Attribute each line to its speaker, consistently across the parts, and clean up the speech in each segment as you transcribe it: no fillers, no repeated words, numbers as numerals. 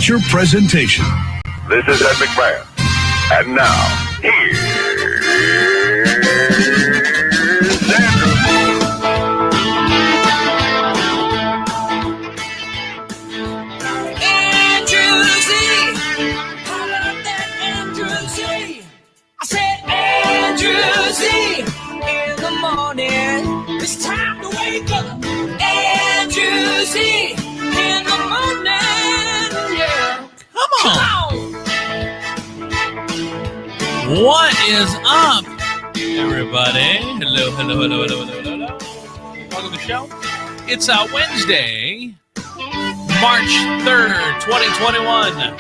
Speaker 1: feature presentation.
Speaker 2: This is Ed McMahon. And now, here's Andrew.
Speaker 3: Andrew Z. Andrew Z. I said Andrew Z. In the morning, it's time to wake up. Andrew Z. In the morning, yeah. Come on.
Speaker 4: What is up, everybody? Hello. Welcome to the show. It's Wednesday, March 3rd, 2021.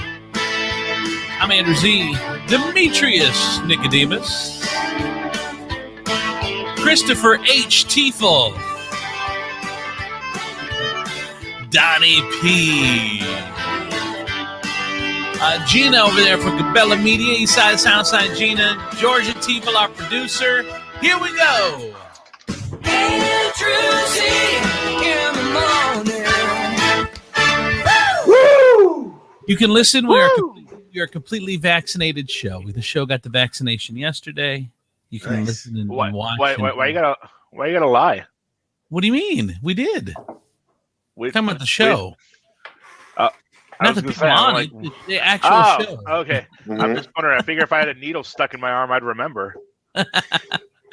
Speaker 4: I'm Andrew Z. Demetrius Nicodemus. Christopher H. Tiefel. Donny P. Gina over there from Cabela Media, Eastside Soundside Gina, Georgia Tiefel, our producer. Here we go.
Speaker 3: Andrew Z. In the morning.
Speaker 4: Woo! You can listen. We are a completely vaccinated show. The show got the vaccination yesterday. You can listen and watch.
Speaker 5: Why you gotta lie?
Speaker 4: What do you mean? We did. We're talking about the show. Not the people on it, the actual show.
Speaker 5: Okay. I'm just wondering. I figure if I had a needle stuck in my arm, I'd remember.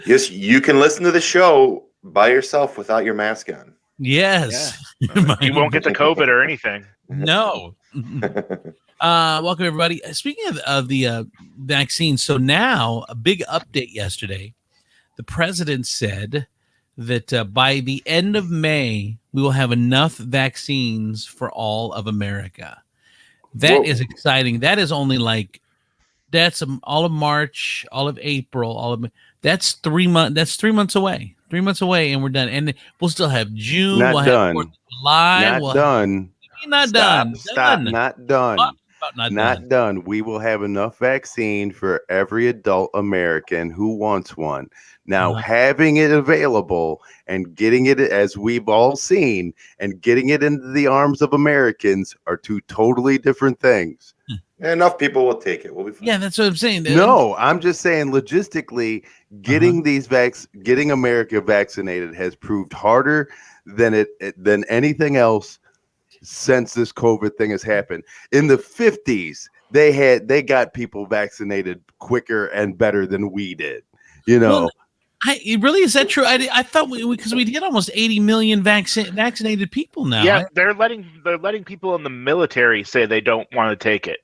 Speaker 6: Yes, you can listen to the show by yourself without your mask on.
Speaker 4: Yes.
Speaker 5: Yeah. You won't get the COVID or anything.
Speaker 4: No. Welcome, everybody. Speaking of the vaccine, so now a big update yesterday. The president said that by the end of May, we will have enough vaccines for all of America. That is exciting. That is only that's all of March, all of April, that's 3 months. That's 3 months away. 3 months away, and we're done. And we'll still have June.
Speaker 7: Not
Speaker 4: we'll
Speaker 7: done.
Speaker 4: have 4th of July.
Speaker 7: Not done.
Speaker 4: Not
Speaker 7: Stop,
Speaker 4: done.
Speaker 7: Stop. Not done.
Speaker 4: Not
Speaker 7: done. We will have enough vaccine for every adult American who wants one. Now, having it available and getting it, as we've all seen, and getting it into the arms of Americans are two totally different things.
Speaker 6: Enough people will take it. We'll be fine.
Speaker 4: Yeah, that's what I'm saying.
Speaker 7: No, I'm just saying logistically, getting getting America vaccinated has proved harder than anything else since this COVID thing has happened. In the 50s, they got people vaccinated quicker and better than we did. You know.
Speaker 4: Well, is that true? I thought because we get almost 80 million vaccinated people now.
Speaker 5: Yeah, they're letting people in the military say they don't want to take it.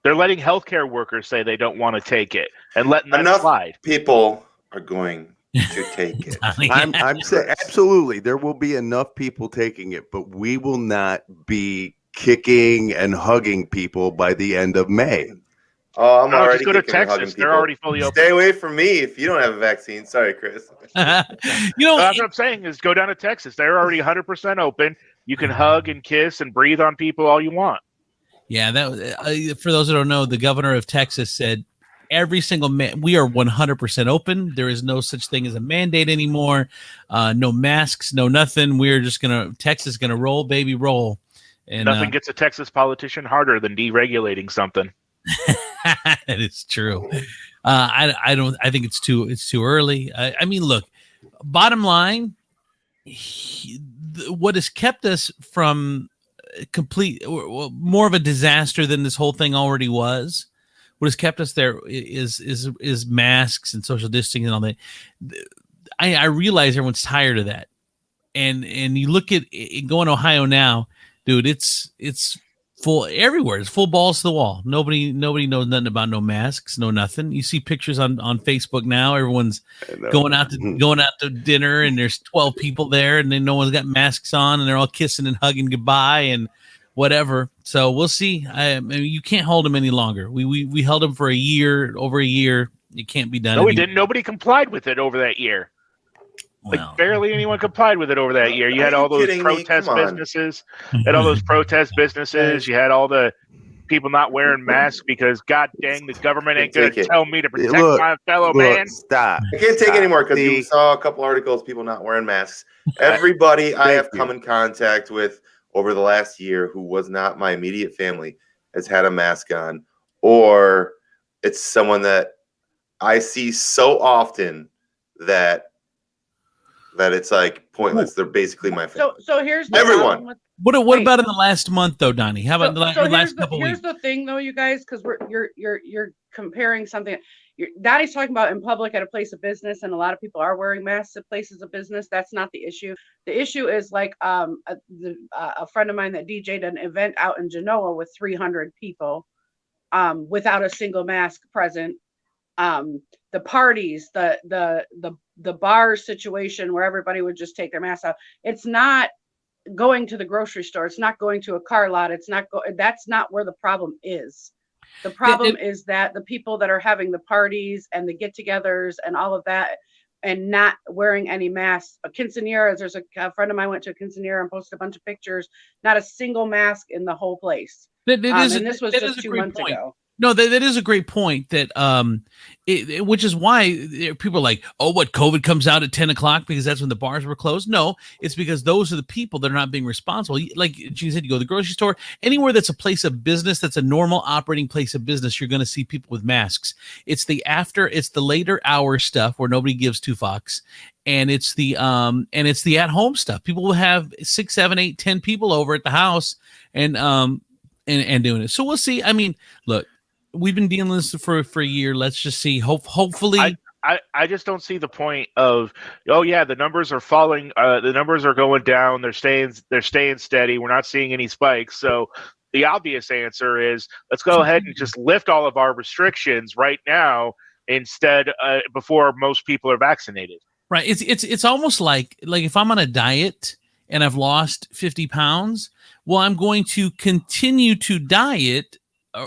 Speaker 5: They're letting healthcare workers say they don't want to take it and letting that slide.
Speaker 6: People are going to take it.
Speaker 7: I'm saying absolutely there will be enough people taking it, but we will not be kicking and hugging people by the end of May.
Speaker 6: Oh, I'm already
Speaker 5: just go to Texas. They're already fully open.
Speaker 6: Stay away from me if you don't have a vaccine. Sorry, Chris.
Speaker 5: That's what I'm saying is go down to Texas. They're already 100% open. You can hug and kiss and breathe on people all you want.
Speaker 4: Yeah, that for those that don't know, the governor of Texas said every single we are 100% open. There is no such thing as a mandate anymore. No masks, no nothing. We're just Texas gonna roll, baby, roll. And
Speaker 5: nothing gets a Texas politician harder than deregulating something.
Speaker 4: That is true. I think it's too early. I mean, look, bottom line, what has kept us from more of a disaster than this whole thing already was. What has kept us there is masks and social distancing and all that. I realize everyone's tired of that, and you look at going to Ohio now, dude. It's full everywhere. It's full balls to the wall. Nobody knows nothing about no masks, no nothing. You see pictures on Facebook now. Everyone's going out to dinner, and there's 12 people there, and then no one's got masks on, and they're all kissing and hugging goodbye and whatever. So we'll see. I mean, you can't hold them any longer. We held them for over a year. It can't be done.
Speaker 5: No, we didn't. Nobody complied with it over that year.
Speaker 4: Well,
Speaker 5: barely anyone complied with it over that year. You had all those protest businesses. You had all all the people not wearing masks because, god dang, the government ain't going to tell me to protect my fellow man.
Speaker 7: Stop.
Speaker 6: I can't take it anymore because you saw a couple articles, people not wearing masks. Everybody I have come in contact with over the last year who was not my immediate family has had a mask on, or it's someone that I see so often that it's like pointless. They're basically my family.
Speaker 1: So here's the
Speaker 6: everyone.
Speaker 1: with,
Speaker 4: what about in the last month though, Donny? How about the last couple
Speaker 1: here's
Speaker 4: weeks?
Speaker 1: the thing though, you guys, because you're comparing something. Donnie's talking about in public at a place of business, and a lot of people are wearing masks at places of business. That's not the issue. The issue is like a friend of mine that DJ'd an event out in Genoa with 300 people without a single mask present. The parties, the bar situation where everybody would just take their mask off. It's not going to the grocery store. It's not going to a car lot. That's not where the problem is. The problem is that the people that are having the parties and the get-togethers and all of that and not wearing any masks. Quinceañeras, there's a friend of mine went to a quinceañera and posted a bunch of pictures, not a single mask in the whole place. And this was just 2 months ago.
Speaker 4: No, that is a great point. That which is why people are like, oh, what, COVID comes out at 10 o'clock because that's when the bars were closed? No, it's because those are the people that are not being responsible. Like Gina said, you go to the grocery store, anywhere that's a place of business, that's a normal operating place of business, you're going to see people with masks. It's the later hour stuff where nobody gives two fucks. And it's the at home stuff. People will have 6, 7, 8, 10 people over at the house and doing it. So we'll see. I mean, look, we've been dealing with this for a year. Let's just see. Hopefully,
Speaker 5: I just don't see the point of, oh yeah, the numbers are falling. The numbers are going down. They're staying steady. We're not seeing any spikes. So the obvious answer is let's go ahead and just lift all of our restrictions right now instead before most people are vaccinated.
Speaker 4: Right. It's almost like if I'm on a diet and I've lost 50 pounds, well, I'm going to continue to diet.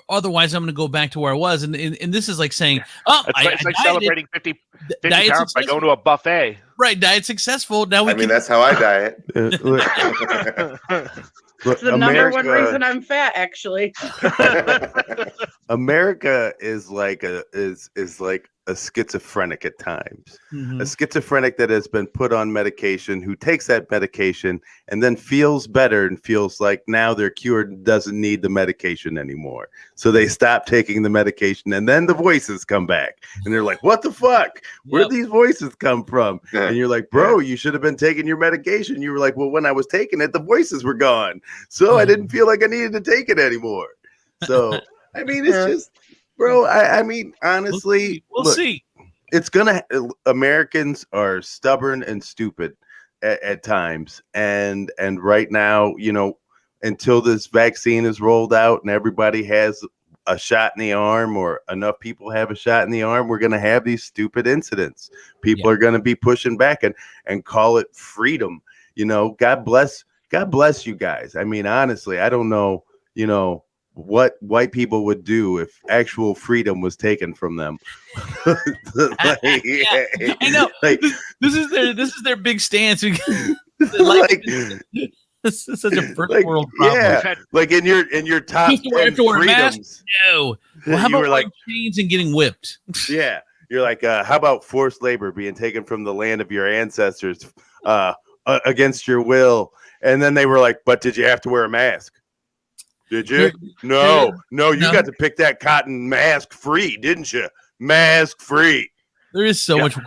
Speaker 4: Otherwise, I'm going to go back to where I was, and this is like saying, "Oh,
Speaker 5: it's like celebrating 50 pounds by going to a buffet."
Speaker 4: Right, diet successful. Now
Speaker 6: that's how I diet.
Speaker 1: It's the number one reason I'm fat, actually.
Speaker 7: America is like a schizophrenic at times. Mm-hmm. A schizophrenic that has been put on medication, who takes that medication and then feels better and feels like now they're cured and doesn't need the medication anymore. So they stop taking the medication, and then the voices come back and they're like, what the fuck? Where'd these voices come from? And you're like, bro, you should have been taking your medication. You were like, well, when I was taking it, the voices were gone. So I didn't feel like I needed to take it anymore. So, I mean, it's just, bro, I mean, honestly,
Speaker 4: we'll see.
Speaker 7: It's Americans are stubborn and stupid at times. And right now, until this vaccine is rolled out and everybody has a shot in the arm, or enough people have a shot in the arm, we're going to have these stupid incidents. People are going to be pushing back and call it freedom. God bless you guys. I mean, honestly, I don't know, what white people would do if actual freedom was taken from them.
Speaker 4: I know. This is their big stance. This is such a first world problem.
Speaker 7: Yeah, like in your top 10 freedoms.
Speaker 4: No. Well, how about like chains and getting whipped?
Speaker 7: Yeah, you're like, how about forced labor being taken from the land of your ancestors against your will? And then they were like, but did you have to wear a mask? Did you? No, you got to pick that cotton mask free, didn't you? Mask free.
Speaker 4: There is so much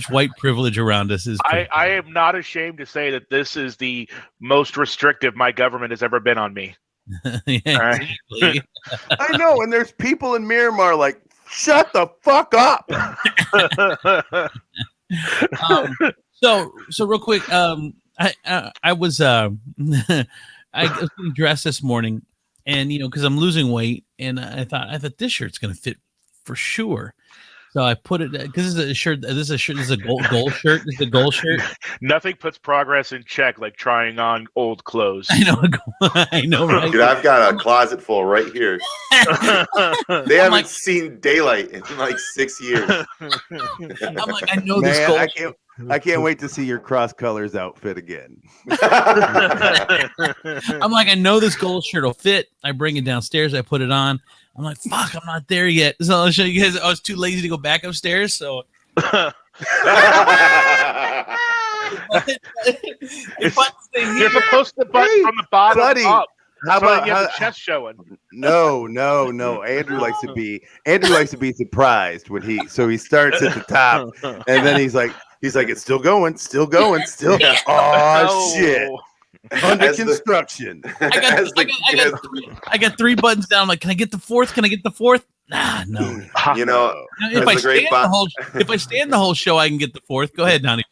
Speaker 4: white privilege around us.
Speaker 5: I am not ashamed to say that this is the most restrictive my government has ever been on me.
Speaker 4: Exactly.
Speaker 7: I know, and there's people in Miramar like, shut the fuck up.
Speaker 4: So real quick, I was I was getting dressed this morning, and because I'm losing weight, and I thought this shirt's gonna fit for sure. So I put it because this is a shirt. This is a goal shirt. This is a goal shirt.
Speaker 5: Nothing puts progress in check like trying on old clothes.
Speaker 4: I know, right?
Speaker 6: Dude, I've got a closet full right here. They haven't seen daylight in like 6 years.
Speaker 4: I'm like, I know this goal.
Speaker 7: I can't wait to see your cross colors outfit again.
Speaker 4: I'm like, I know this gold shirt will fit. I bring it downstairs. I put it on. I'm like, fuck, I'm not there yet. So I'll show you guys. I was too lazy to go back upstairs. So
Speaker 5: You're supposed to button from the bottom up.
Speaker 7: How
Speaker 5: so
Speaker 7: about
Speaker 5: you have the chest showing?
Speaker 7: No. Andrew likes to be surprised when he starts at the top and then he's like, it's still going. Oh shit. Under construction.
Speaker 4: I got 3 buttons down. I'm like, can I get the fourth? Nah, no.
Speaker 6: You know,
Speaker 4: if I stand the whole show, I can get the fourth. Go ahead, Donny.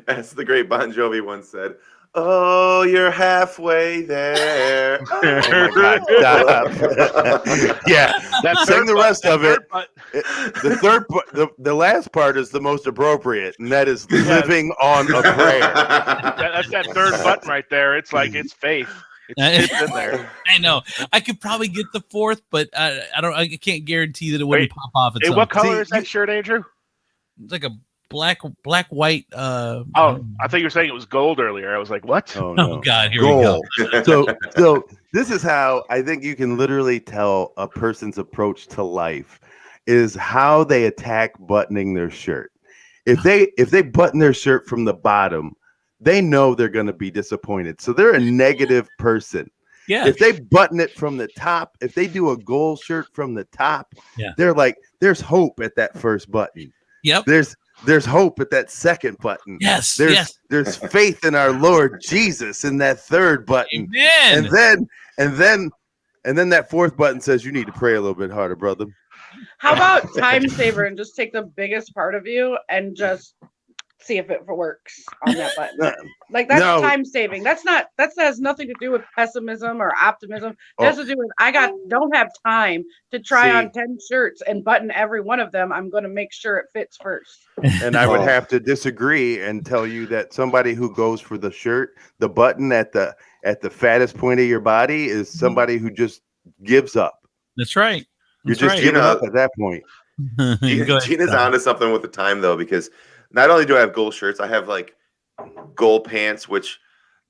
Speaker 6: As the great Bon Jovi once said, "Oh, you're halfway there."
Speaker 7: Oh my God! Stop. Yeah, sing the rest of it. The last part is the most appropriate, and that is living on a prayer.
Speaker 5: That's that third button right there. It's like it's faith. It's in there.
Speaker 4: I know. I could probably get the fourth, but I can't guarantee that it wouldn't pop off.
Speaker 5: Hey, what color is that shirt, Andrew?
Speaker 4: It's like a black white.
Speaker 5: I thought you were saying it was gold earlier. I was like, what?
Speaker 7: Oh, no.
Speaker 4: Oh God, here gold.
Speaker 7: We go. So this is how I think you can literally tell a person's approach to life is how they attack buttoning their shirt. If they button their shirt from the bottom, they know they're going to be disappointed. So they're a negative person.
Speaker 4: Yeah.
Speaker 7: If they button it from the top, if they do a gold shirt from the top, they're like, there's hope at that first button.
Speaker 4: Yep.
Speaker 7: There's hope at that second button.
Speaker 4: Yes.
Speaker 7: There's faith in our Lord Jesus in that third button.
Speaker 4: Amen.
Speaker 7: And then that fourth button says you need to pray a little bit harder, brother.
Speaker 1: How about time saver and just take the biggest part of you and just see if it works on that button? Like that's time saving. That has nothing to do with pessimism or optimism. It has to do with don't have time to try on 10 shirts and button every one of them. I'm going to make sure it fits first.
Speaker 7: And I would have to disagree and tell you that somebody who goes for the shirt, the button at the fattest point of your body is somebody who just gives up.
Speaker 4: That's right.
Speaker 7: You're just giving up at that point.
Speaker 6: Gina's onto something with the time though, because not only do I have gold shirts, I have like gold pants, which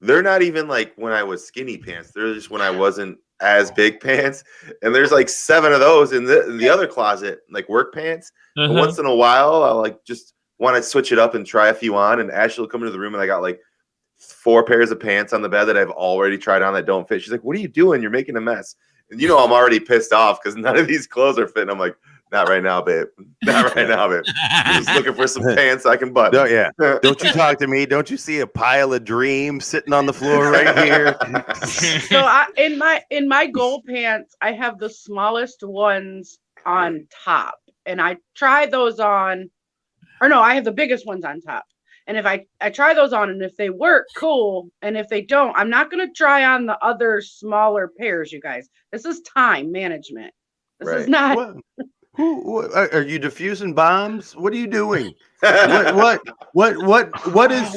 Speaker 6: they're not even like when I was skinny pants. They're just when I wasn't as big pants. And there's like 7 of those in the other closet, like work pants. But once in a while, I'll like just want to switch it up and try a few on. And Ashley will come into the room and I got like 4 pairs of pants on the bed that I've already tried on that don't fit. She's like, "What are you doing? You're making a mess." And you know I'm already pissed off because none of these clothes are fitting. I'm like, "Not right now, babe. Not right now, babe. I'm just looking for some pants I can button."
Speaker 7: No, yeah. Don't you talk to me. Don't you see a pile of dreams sitting on the floor right here?
Speaker 1: So in my gold pants, I have the smallest ones on top. And I try those on, or no, I have the biggest ones on top. And if I try those on, and if they work, cool. And if they don't, I'm not going to try on the other smaller pairs, you guys. This is time management. This is not.
Speaker 7: What are you diffusing bombs? What are you doing? What is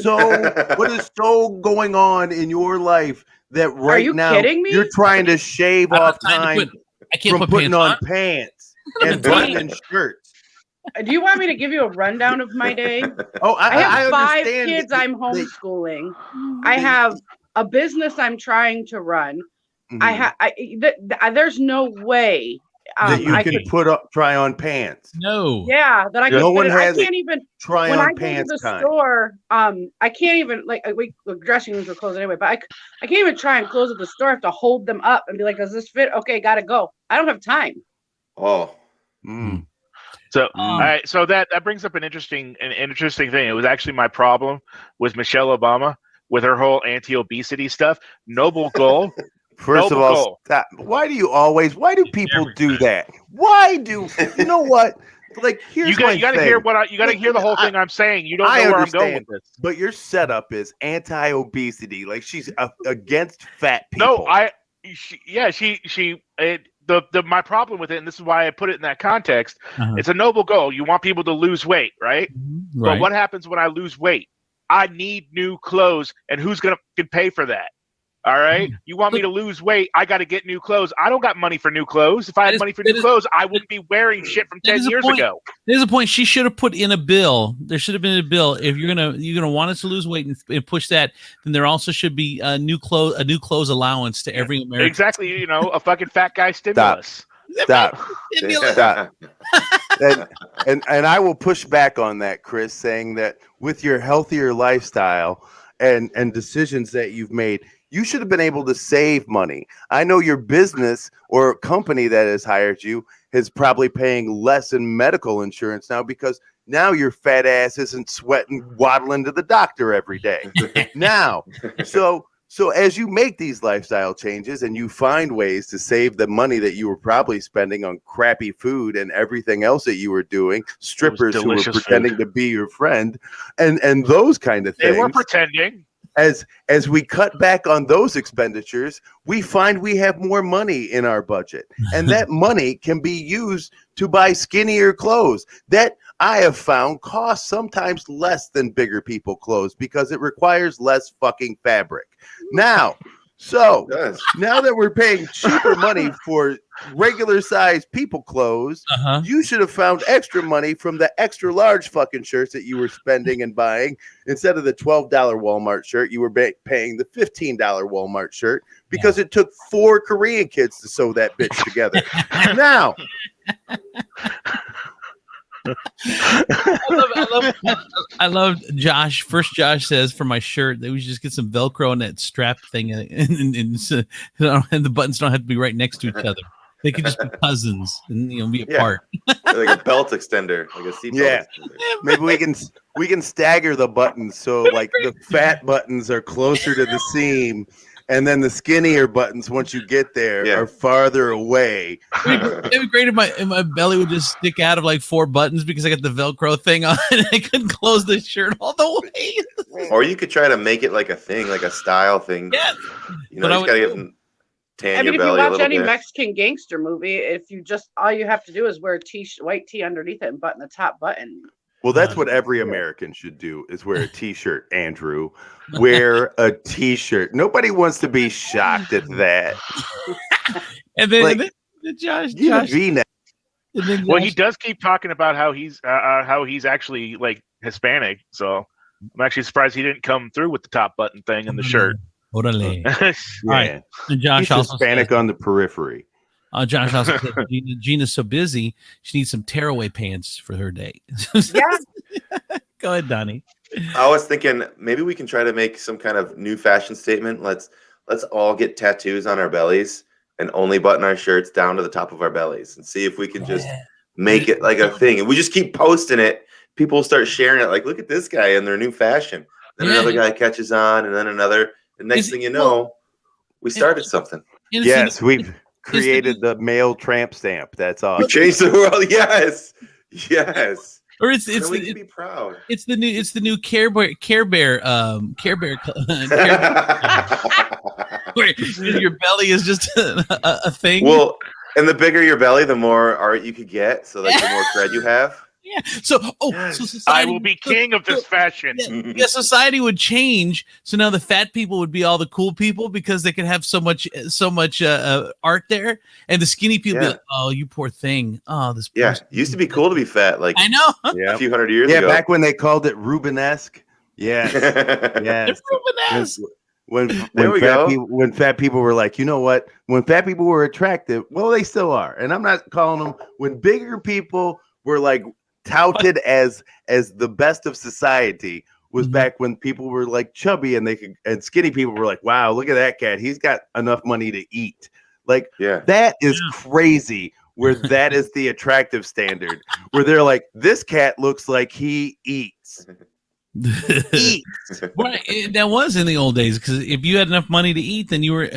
Speaker 7: so going on in your life that right now
Speaker 1: kidding me?
Speaker 7: You're trying to shave off time from putting on pants and buttoning shirts?
Speaker 1: Do you want me to give you a rundown of my day?
Speaker 7: Oh,
Speaker 1: I have 5 kids I'm homeschooling. I have a business I'm trying to run. There's no way
Speaker 7: that you can try on pants.
Speaker 4: No.
Speaker 1: Yeah, that I can.
Speaker 7: No one
Speaker 1: has I can't even
Speaker 7: try
Speaker 1: when
Speaker 7: on
Speaker 1: I
Speaker 7: pants.
Speaker 1: Go to the store, I can't even dressing rooms are closed anyway. But I can't even try and close at the store. I have to hold them up and be like, "Does this fit? Okay, gotta go." I don't have time.
Speaker 6: Oh.
Speaker 5: So, all right, so that brings up an interesting thing. It was actually my problem with Michelle Obama with her whole anti-obesity stuff. Noble goal.
Speaker 7: First of all, stop. Why do people do that? Why do you know what? Like, here's
Speaker 5: you got to hear the whole thing I'm saying. You don't know where I'm going with this.
Speaker 7: But your setup is anti-obesity. Like, she's against fat people.
Speaker 5: No, my problem with it, and this is why I put it in that context, it's a noble goal. You want people to lose weight, right? But what happens when I lose weight? I need new clothes, and who's going to pay for that? All right? You want me to lose weight, I got to get new clothes. I don't got money for new clothes. If I had money for new clothes, I wouldn't be wearing shit from 10 years ago.
Speaker 4: There's a point. She should have put in a bill. There should have been a bill. If you're gonna want us to lose weight and push that, then there also should be a new clothes allowance to every American.
Speaker 5: Exactly. A fucking fat guy stimulus.
Speaker 7: Stop. and I will push back on that, Chris, saying that with your healthier lifestyle and decisions that you've made, you should have been able to save money. I know your business or company that has hired you is probably paying less in medical insurance now because now your fat ass isn't sweating, waddling to the doctor every day. Now, so as you make these lifestyle changes and you find ways to save the money that you were probably spending on crappy food and everything else that you were doing, strippers who were pretending to be your friend, and those kind of things.
Speaker 5: They were pretending.
Speaker 7: As we cut back on those expenditures, we find we have more money in our budget. And that money can be used to buy skinnier clothes that I have found cost sometimes less than bigger people clothes because it requires less fucking fabric. Now that we're paying cheaper money for regular sized people clothes, you should have found extra money from the extra large fucking shirts that you were spending and buying. Instead of the $12 Walmart shirt, you were paying the $15 Walmart shirt because it took 4 Korean kids to sew that bitch together. Now,
Speaker 4: I love Josh. First, Josh says for my shirt that we should just get some Velcro on that strap thing, and the buttons don't have to be right next to each other. They could just be cousins and be apart.
Speaker 6: Like a belt extender, like a seat belt extender.
Speaker 7: Maybe we can stagger the buttons so like the fat buttons are closer to the seam. And then the skinnier buttons, once you get there, are farther away.
Speaker 4: It'd be great if my belly would just stick out of like 4 buttons because I got the Velcro thing on and I couldn't close the shirt all the way.
Speaker 6: Or you could try to make it like a thing, like a style thing.
Speaker 4: Yeah.
Speaker 6: You know, you just gotta get tan your belly a little bit.
Speaker 1: If you watch any Mexican gangster movie, all you have to do is wear a white tee underneath it and button the top button.
Speaker 7: Well, that's what every American should do is wear a t-shirt, Andrew. Wear a t-shirt. Nobody wants to be shocked at that.
Speaker 4: And then Josh.
Speaker 5: Well, he does keep talking about how he's actually like Hispanic. So I'm actually surprised he didn't come through with the top button thing in the shirt.
Speaker 4: Orale. All right. And Josh
Speaker 7: he's Hispanic on the periphery.
Speaker 4: Josh also said Gina's so busy, she needs some tearaway pants for her date. Go ahead, Donny.
Speaker 6: I was thinking maybe we can try to make some kind of new fashion statement. Let's all get tattoos on our bellies and only button our shirts down to the top of our bellies and see if we can just make it like a thing. And we just keep posting it. People start sharing it like, look at this guy in their new fashion. Then another guy catches on and then another. The next thing you know, we started something.
Speaker 7: Yes, we've created the male tramp stamp. That's awesome.
Speaker 6: We changed the world. Yes.
Speaker 4: Or
Speaker 6: we can be proud.
Speaker 4: It's the new Care Bear where your belly is just a thing.
Speaker 6: Well, and the bigger your belly, the more art you could get. So like the more cred you have.
Speaker 4: Yeah. So society,
Speaker 5: I will be king of this fashion.
Speaker 4: Yeah, society would change. So now the fat people would be all the cool people because they could have so much art there, and the skinny people be like, "Oh, you poor thing. Oh, this."
Speaker 6: It used to be cool to be fat. Like
Speaker 4: I know.
Speaker 6: A few hundred years ago.
Speaker 7: Yeah, back when they called it Rubenesque. Yes.
Speaker 4: Rubenesque.
Speaker 7: When fat people were like, you know what? When fat people were attractive, well, they still are, and I'm not calling them. When bigger people were like touted as the best of society was back when people were like chubby and skinny people were like, wow, look at that cat. He's got enough money to eat. Like that is crazy where that is the attractive standard where they're like, this cat looks like he eats.
Speaker 4: Right. That was in the old days because if you had enough money to eat, then you were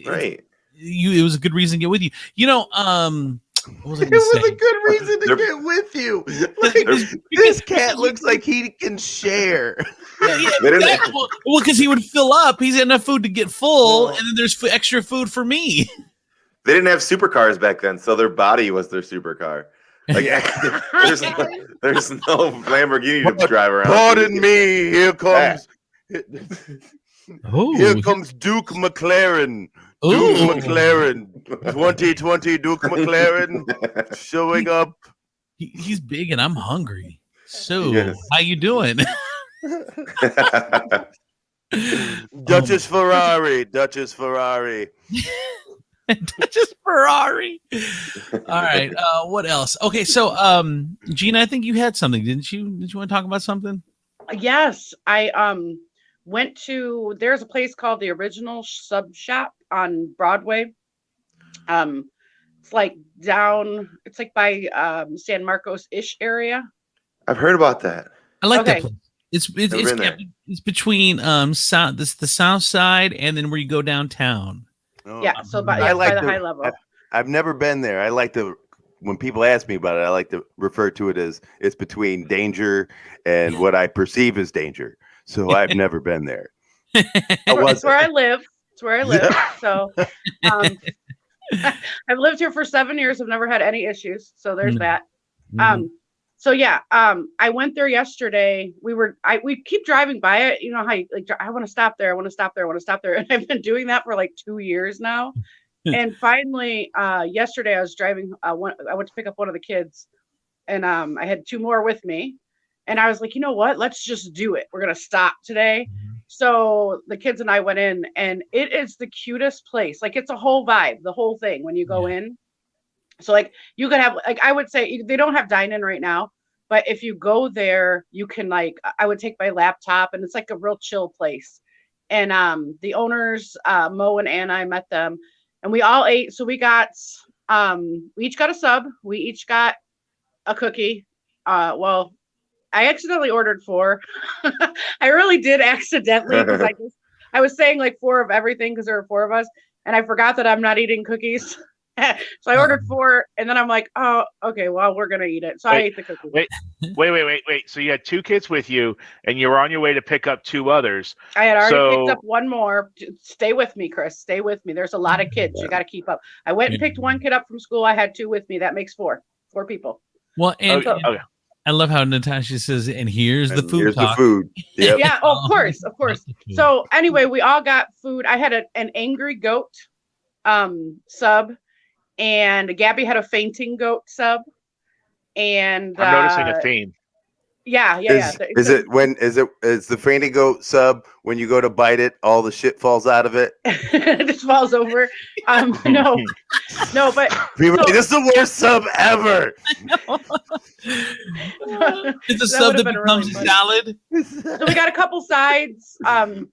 Speaker 6: right.
Speaker 4: It was a good reason to get with you. You know,
Speaker 7: it was a good reason to get with you. Like, this cat looks like he can share.
Speaker 4: Well, because he would fill up. He's got enough food to get full, and then there's extra food for me.
Speaker 6: They didn't have supercars back then, so their body was their supercar. Like there's no Lamborghini to drive around.
Speaker 7: Pardon me. Here comes. Here comes Duke McLaren. Duke McLaren, 2020 Duke McLaren showing up.
Speaker 4: He's big and I'm hungry. So, how you doing?
Speaker 7: Duchess Ferrari.
Speaker 4: Just Ferrari. All right. What else? Okay, so Gina, I think you had something, didn't you? Did you want to talk about something?
Speaker 1: Yes, I went to. There's a place called the Original Sub Shop on Broadway. It's like down. It's like by San Marcos ish area.
Speaker 6: I've heard about that.
Speaker 4: I like that place. It's between the south side and then where you go downtown.
Speaker 7: Oh,
Speaker 1: Yeah, so by the high level.
Speaker 7: I've never been there. I like to, when people ask me about it, I like to refer to it as it's between danger and what I perceive as danger. So I've never been there.
Speaker 1: It's where I live. It's where I live. So I've lived here for 7 years. I've never had any issues. So there's that. So yeah, I went there yesterday. We keep driving by it. You know how you, like, I want to stop there. I want to stop there. I want to stop there. And I've been doing that for like 2 years now. And finally, yesterday I was driving. I went to pick up one of the kids, and I had 2 more with me. And I was like, you know what? Let's just do it. We're gonna stop today. So the kids and I went in, and it is the cutest place. Like, it's a whole vibe, the whole thing when you go in. So like you could have, like, I would say they don't have dine-in right now, but if you go there, you can, like, I would take my laptop, and it's like a real chill place. And the owners, Mo and Anna, I met them, and we all ate. So we each got a sub. We each got a cookie. Well, I accidentally ordered 4. I really did accidentally, because I was saying like 4 of everything because there were 4 of us, and I forgot that I'm not eating cookies. So I ordered 4, and then I'm like, oh, okay, well, we're gonna eat it. So I ate the cookies.
Speaker 5: Wait. So you had 2 kids with you, and you were on your way to pick up 2 others.
Speaker 1: I had already picked up 1 more. Stay with me, Chris. Stay with me. There's a lot of kids. You got to keep up. I went and picked 1 kid up from school. I had 2 with me. That makes 4 people.
Speaker 4: Well, and I love how Natasha says, and here's the food.
Speaker 7: Here's the food. Yep.
Speaker 1: Yeah, of course. So anyway, we all got food. I had an angry goat sub, and Gabby had a fainting goat sub. And
Speaker 5: I'm noticing a theme.
Speaker 1: Yeah.
Speaker 7: Is the fainting goat sub when you go to bite it, all the shit falls out of it?
Speaker 1: It just falls over. No, but
Speaker 7: people, this is the worst sub ever.
Speaker 4: It's a sub that becomes a salad.
Speaker 1: So we got a couple sides, and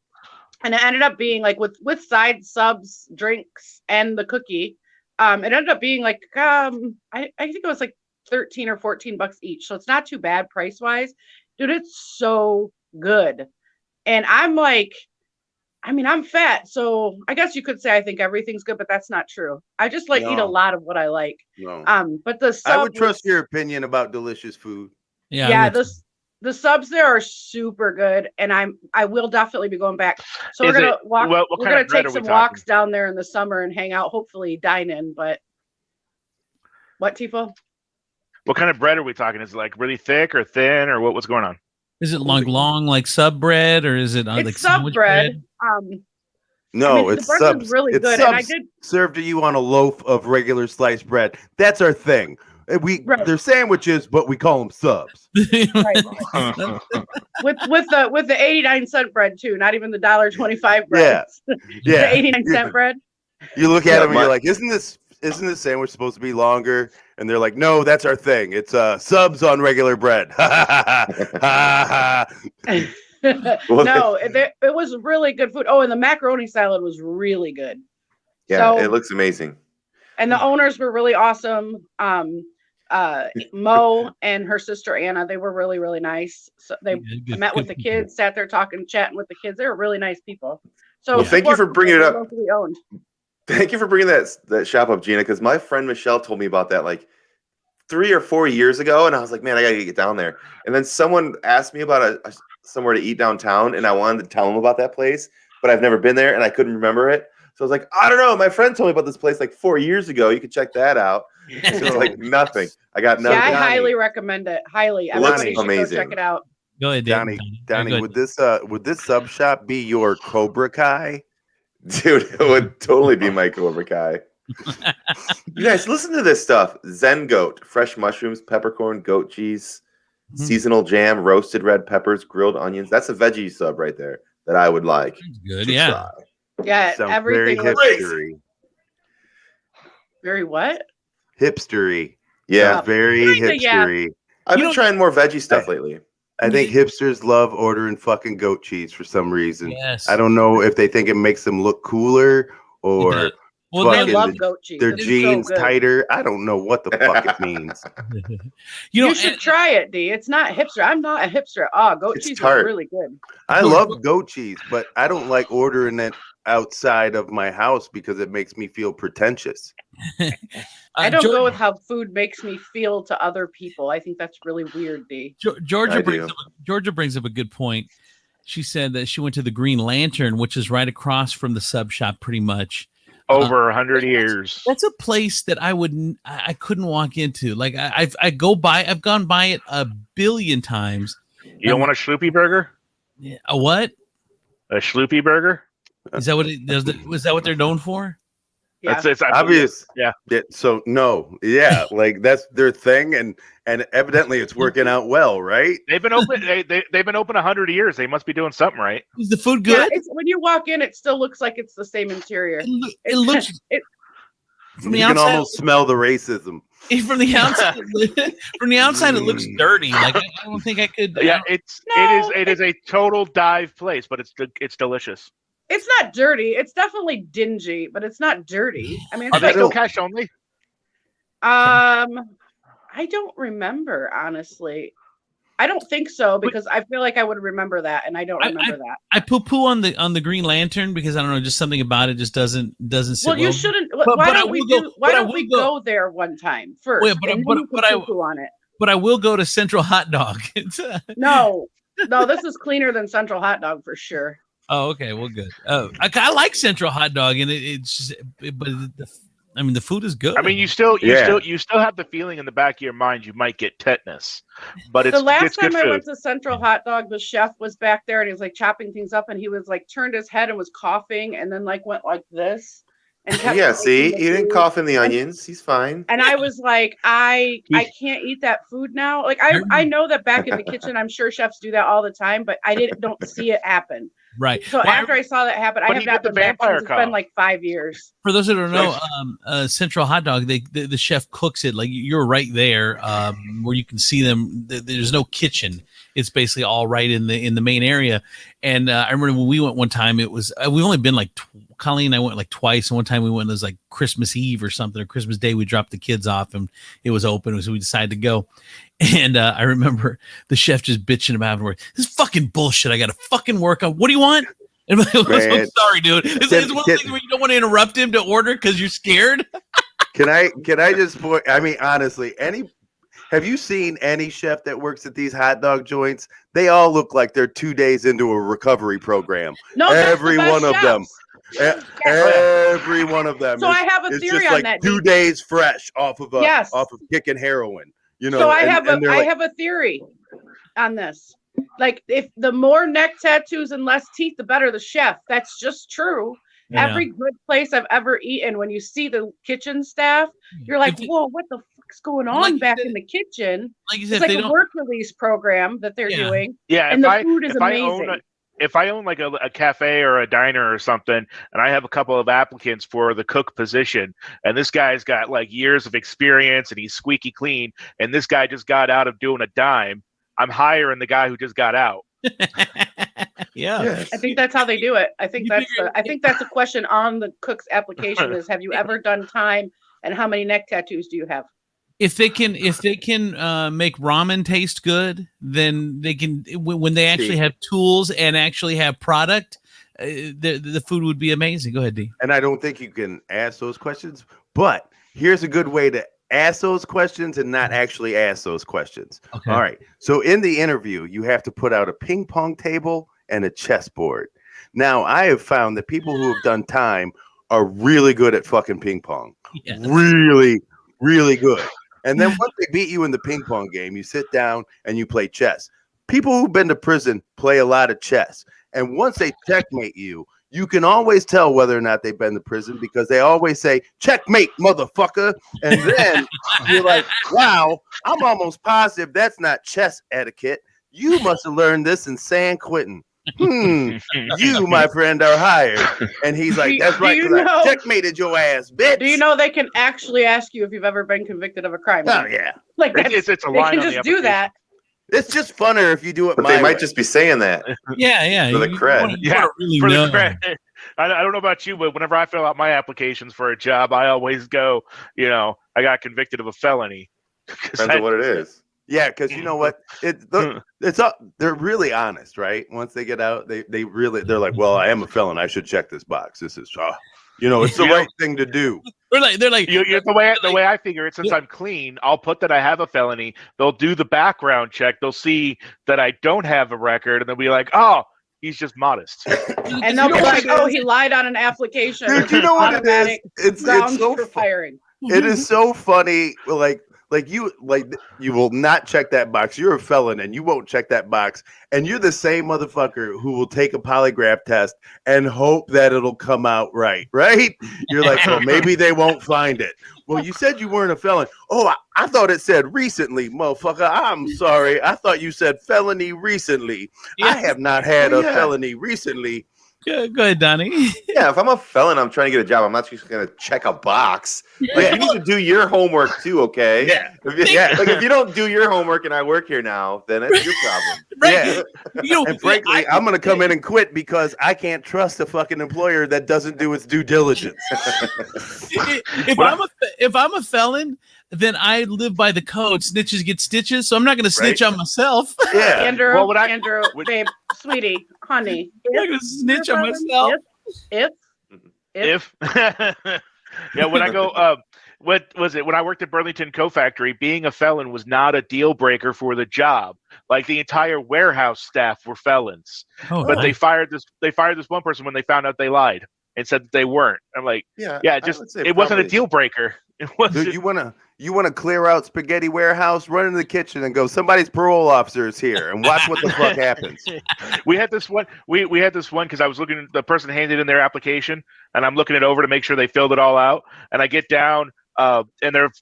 Speaker 1: it ended up being like with side subs, drinks, and the cookie. It ended up being like I think it was like $13 or $14 each, so it's not too bad price wise. Dude, it's so good. And I'm like, I mean, I'm fat, so I guess you could say I think everything's good, but that's not true. I just eat a lot of what I like.
Speaker 7: No.
Speaker 1: But the sub
Speaker 7: I would trust your opinion about delicious food.
Speaker 1: Yeah, the subs there are super good, and I will definitely be going back. So we're gonna walk. We're gonna take some walks down there in the summer and hang out. Hopefully, dine in. But what, Tiefel?
Speaker 5: What kind of bread are we talking? Is it like really thick or thin, or what's going on?
Speaker 4: Is it long like sub bread, or is it like
Speaker 1: sub bread?
Speaker 7: No, it's subs.
Speaker 1: Really
Speaker 7: it's
Speaker 1: good.
Speaker 7: Subs
Speaker 1: and I did
Speaker 7: served to you on a loaf of regular sliced bread. That's our thing. They're sandwiches, but we call them subs.
Speaker 1: Right. with the 89-cent bread too, not even the $1.25 bread.
Speaker 7: Yeah,
Speaker 1: the 89-cent bread.
Speaker 7: You look at them and you're like, isn't this sandwich supposed to be longer? And they're like, no, that's our thing. It's subs on regular bread.
Speaker 1: No, it was really good food. Oh, and the macaroni salad was really good.
Speaker 6: Yeah, it looks amazing.
Speaker 1: And the owners were really awesome. Mo and her sister Anna, they were really, really nice. So I met with the kids, sat there chatting with the kids. They were really nice people. So
Speaker 6: thank you for bringing it up.
Speaker 1: Locally owned.
Speaker 6: Thank you for bringing that shop up, Gina, because my friend Michelle told me about that like 3 or 4 years ago, and I was like, man, I gotta get down there. And then someone asked me about somewhere to eat downtown, and I wanted to tell them about that place, but I've never been there, and I couldn't remember it. So I was like, I don't know. My friend told me about this place like 4 years ago. You could check that out. It's like nothing. I got nothing.
Speaker 1: Yeah, I highly recommend it. Highly. Everybody should go check it out.
Speaker 4: Go ahead,
Speaker 7: Donny. Would this sub shop be your Cobra Kai?
Speaker 6: Dude, it would totally be my Cobra Kai. You guys, listen to this stuff. Zen goat, fresh mushrooms, peppercorn, goat cheese, seasonal jam, roasted red peppers, grilled onions. That's a veggie sub right there that I would like.
Speaker 4: Good, yeah.
Speaker 1: Try. Yeah, everything looks
Speaker 7: hipstery.
Speaker 1: Very what?
Speaker 7: Hipstery.
Speaker 6: Yeah,
Speaker 7: very
Speaker 1: Kinda,
Speaker 7: hipstery.
Speaker 6: I've been trying more veggie stuff lately.
Speaker 7: I think hipsters love ordering fucking goat cheese for some reason.
Speaker 4: Yes.
Speaker 7: I don't know if they think it makes them look cooler or
Speaker 4: Well,
Speaker 1: I
Speaker 7: fucking
Speaker 1: love goat cheese.
Speaker 7: their
Speaker 1: It's
Speaker 7: jeans
Speaker 1: so good.
Speaker 7: tighter. I don't know what the fuck it means.
Speaker 1: You should try it, D. It's not hipster. I'm not a hipster. Oh, goat
Speaker 6: It's
Speaker 1: cheese
Speaker 6: tart.
Speaker 1: is really good.
Speaker 7: I love goat cheese, but I don't like ordering it outside of my house because it makes me feel pretentious.
Speaker 1: I don't go with how food makes me feel to other people. I think that's really weird, D.
Speaker 4: Georgia brings up a good point. She said that she went to the Green Lantern, which is right across from the sub shop, pretty much.
Speaker 5: Over 100 years.
Speaker 4: That's a place that I couldn't walk into. Like I've gone by it a billion times.
Speaker 5: You don't want a Schloopy burger?
Speaker 4: A what?
Speaker 5: A Schloopy burger?
Speaker 4: Is that what it does? Is that what they're known for?
Speaker 1: Yeah.
Speaker 6: It's obvious.
Speaker 5: Yeah.
Speaker 7: So no, yeah, like that's their thing, and evidently it's working out well, right?
Speaker 5: They've been open. They've been open 100 years. They must be doing something right.
Speaker 4: Is the food good?
Speaker 1: Yeah, when you walk in, it still looks like it's the same interior.
Speaker 4: It looks. From the
Speaker 7: you
Speaker 4: outside,
Speaker 7: can almost smell the racism.
Speaker 4: From the outside, it looks dirty. Like I don't think I could.
Speaker 5: Yeah, it is a total dive place, but it's delicious.
Speaker 1: It's not dirty. It's definitely dingy, but it's not dirty. I mean,
Speaker 5: Are they still cash only?
Speaker 1: I don't remember, honestly. I don't think so because I feel like I would remember that, and I don't remember that.
Speaker 4: I poo-poo on the Green Lantern because I don't know, just something about it just doesn't sit well.
Speaker 1: You shouldn't. Why don't we go there one time first?
Speaker 4: Wait, but I poo-poo on it. But I will go to Central Hot Dog.
Speaker 1: No, this is cleaner than Central Hot Dog for sure.
Speaker 4: Oh, okay. Well, good. I like Central Hot Dog, and it's just, but the food is good.
Speaker 5: I mean, you still have the feeling in the back of your mind you might get tetanus, but it's
Speaker 1: the last
Speaker 5: it's
Speaker 1: time
Speaker 5: good
Speaker 1: I
Speaker 5: food.
Speaker 1: went to Central Hot Dog, the chef was back there and he was like chopping things up, and he was like turned his head and was coughing, and then like went like this. And
Speaker 6: see, he didn't cough in the onions. He's fine.
Speaker 1: And I was like, I can't eat that food now. Like I know that back in the kitchen, I'm sure chefs do that all the time, but I don't see it happen.
Speaker 4: Right.
Speaker 1: So after I saw that happen, I have not been back since. It's been like 5 years.
Speaker 4: For those that don't know, Central Hot Dog, the chef cooks it like you're right there, where you can see them. There's no kitchen. It's basically all right in the main area. And I remember when we went one time, it was we've only been like Colleen and I went like twice. And one time we went, it was like Christmas Eve or something, or Christmas Day. We dropped the kids off and it was open, so we decided to go. And I remember the chef just bitching about it. This is fucking bullshit. I got to fucking work on. What do you want? And I'm sorry, dude. It's one of the things where you don't want to interrupt him to order because you're scared.
Speaker 7: Can I just point? I mean, honestly, have you seen any chef that works at these hot dog joints? They all look like they're 2 days into a recovery program.
Speaker 1: No,
Speaker 7: every one of them. Every one of them.
Speaker 1: So I have a theory on that.
Speaker 7: 2 days fresh off of kicking heroin. You know.
Speaker 1: So I have a theory on this. Like, if the more neck tattoos and less teeth, the better the chef. That's just true. Yeah. Every good place I've ever eaten, when you see the kitchen staff, you're like, whoa, what the fuck's going on back in the kitchen? Like you said, it's like a work release program that they're doing.
Speaker 5: Yeah,
Speaker 1: and the food is amazing.
Speaker 5: If I own like a cafe or a diner or something, and I have a couple of applicants for the cook position, and this guy's got like years of experience and he's squeaky clean, and this guy just got out of doing a dime, I'm hiring the guy who just got out.
Speaker 4: Yeah,
Speaker 1: I think that's how they do it. I think that's a question on the cook's application: is have you ever done time, and how many neck tattoos do you have?
Speaker 4: If they can make ramen taste good, then they can. When they actually have tools and actually have product, the food would be amazing. Go ahead, D.
Speaker 7: And I don't think you can ask those questions, but here's a good way to ask those questions and not actually ask those questions. Okay. All right. So in the interview, you have to put out a ping pong table and a chessboard. Now, I have found that people who have done time are really good at fucking ping pong. Yes. Really, really good. And then once they beat you in the ping pong game, you sit down and you play chess. People who've been to prison play a lot of chess. And once they checkmate you, you can always tell whether or not they've been to prison because they always say, checkmate, motherfucker. And then you're like, wow, I'm almost positive that's not chess etiquette. You must have learned this in San Quentin. You, my friend, are hired. And he's like, that's right, because I checkmated your ass, bitch.
Speaker 1: Do you know they can actually ask you if you've ever been convicted of a crime?
Speaker 7: Oh, yeah.
Speaker 1: Like,
Speaker 5: it's a line
Speaker 1: they can
Speaker 5: on
Speaker 1: just
Speaker 5: the
Speaker 1: do that.
Speaker 7: It's just funner if you do it
Speaker 6: But
Speaker 7: my
Speaker 6: they might
Speaker 7: way.
Speaker 6: just be saying that.
Speaker 4: Yeah.
Speaker 6: For the cred.
Speaker 5: For the cred. I don't know about you, but whenever I fill out my applications for a job, I always go, I got convicted of a felony.
Speaker 6: Depends on what it is.
Speaker 7: Yeah, because you know what? They're really honest, right? Once they get out, they're like, well, I am a felon. I should check this box. This is, it's the right thing to do.
Speaker 4: They're like
Speaker 5: the way I figure it, since I'm clean, I'll put that I have a felony. They'll do the background check. They'll see that I don't have a record, and they'll be like, oh, he's just modest.
Speaker 1: And they'll be like, oh, he lied on an application.
Speaker 7: Dude, you know what it is? It's so
Speaker 1: firing.
Speaker 7: It is so funny. Like you will not check that box. You're a felon and you won't check that box. And you're the same motherfucker who will take a polygraph test and hope that it'll come out right? You're like, well, maybe they won't find it. Well, you said you weren't a felon. Oh, I thought it said recently, motherfucker. I'm sorry. I thought you said felony recently. Yeah. I have not had a felony recently.
Speaker 4: Go ahead, Donny.
Speaker 6: Yeah, if I'm a felon, I'm trying to get a job. I'm not just going to check a box. Like, you need to do your homework too, okay?
Speaker 7: Yeah.
Speaker 6: Like, if you don't do your homework and I work here now, then it's your problem.
Speaker 7: Yeah. And frankly, I'm going to come in and quit because I can't trust a fucking employer that doesn't do its due diligence.
Speaker 4: If I'm a felon, then I live by the code. Snitches get stitches, so I'm not going to snitch on myself.
Speaker 7: Yeah.
Speaker 1: Andrew, babe, sweetie, honey.
Speaker 4: I'm not going to snitch on myself.
Speaker 1: If.
Speaker 5: Yeah, when I go, what was it? When I worked at Burlington Co-Factory, being a felon was not a deal breaker for the job. Like, the entire warehouse staff were felons, but they fired this one person when they found out they lied and said that they weren't. I'm like, it wasn't a deal breaker. It wasn't.
Speaker 7: Dude, you want to clear out spaghetti warehouse, run into the kitchen and go, somebody's parole officer is here, and watch what the fuck happens.
Speaker 5: We had this one. We had this one because I was looking. The person handed in their application, and I'm looking it over to make sure they filled it all out. And I get down, and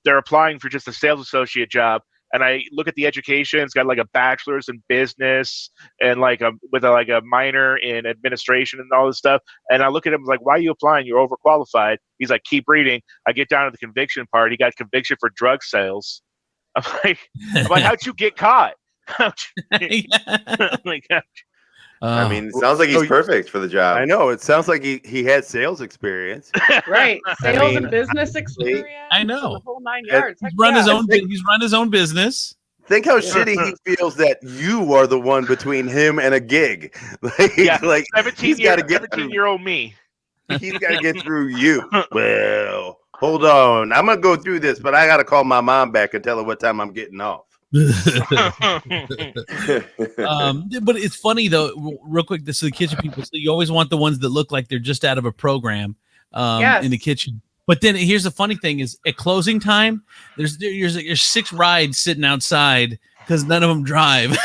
Speaker 5: they're applying for just a sales associate job. And I look at the education; it's got like a bachelor's in business and with a minor in administration and all this stuff. And I look at him like, "Why are you applying? You're overqualified." He's like, "Keep reading." I get down to the conviction part. He got conviction for drug sales. I'm like, "How'd you get caught?"
Speaker 6: I mean, it sounds like he's perfect for the job.
Speaker 7: I know. It sounds like he had sales experience.
Speaker 1: Right. Sales and business experience.
Speaker 4: I know.
Speaker 1: The whole 9 yards.
Speaker 4: He's run his own business.
Speaker 7: Think how shitty he feels that you are the one between him and a gig. Like
Speaker 5: 17-year-old me.
Speaker 7: He's got to get through you. Well, hold on. I'm going to go through this, but I got to call my mom back and tell her what time I'm getting off.
Speaker 4: But it's funny though, real quick, this is the kitchen people. So you always want the ones that look like they're just out of a program in the kitchen. But then here's the funny thing is at closing time, there's 6 rides sitting outside because none of them drive.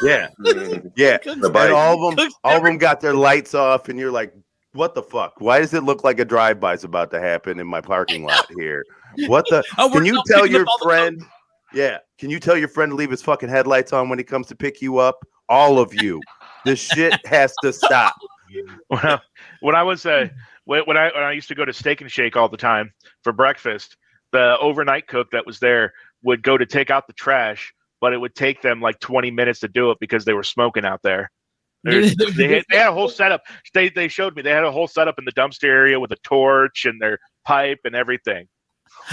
Speaker 7: Yeah. And all of them got their lights off, and you're like, what the fuck? Why does it look like a drive-by is about to happen in my parking lot here? What the? Can you tell your friend? Yeah. Can you tell your friend to leave his fucking headlights on when he comes to pick you up? All of you. This shit has to stop.
Speaker 5: Well, when I was when I used to go to Steak and Shake all the time for breakfast, the overnight cook that was there would go to take out the trash, but it would take them like 20 minutes to do it because they were smoking out there. They had a whole setup. They showed me they had a whole setup in the dumpster area with a torch and their pipe and everything.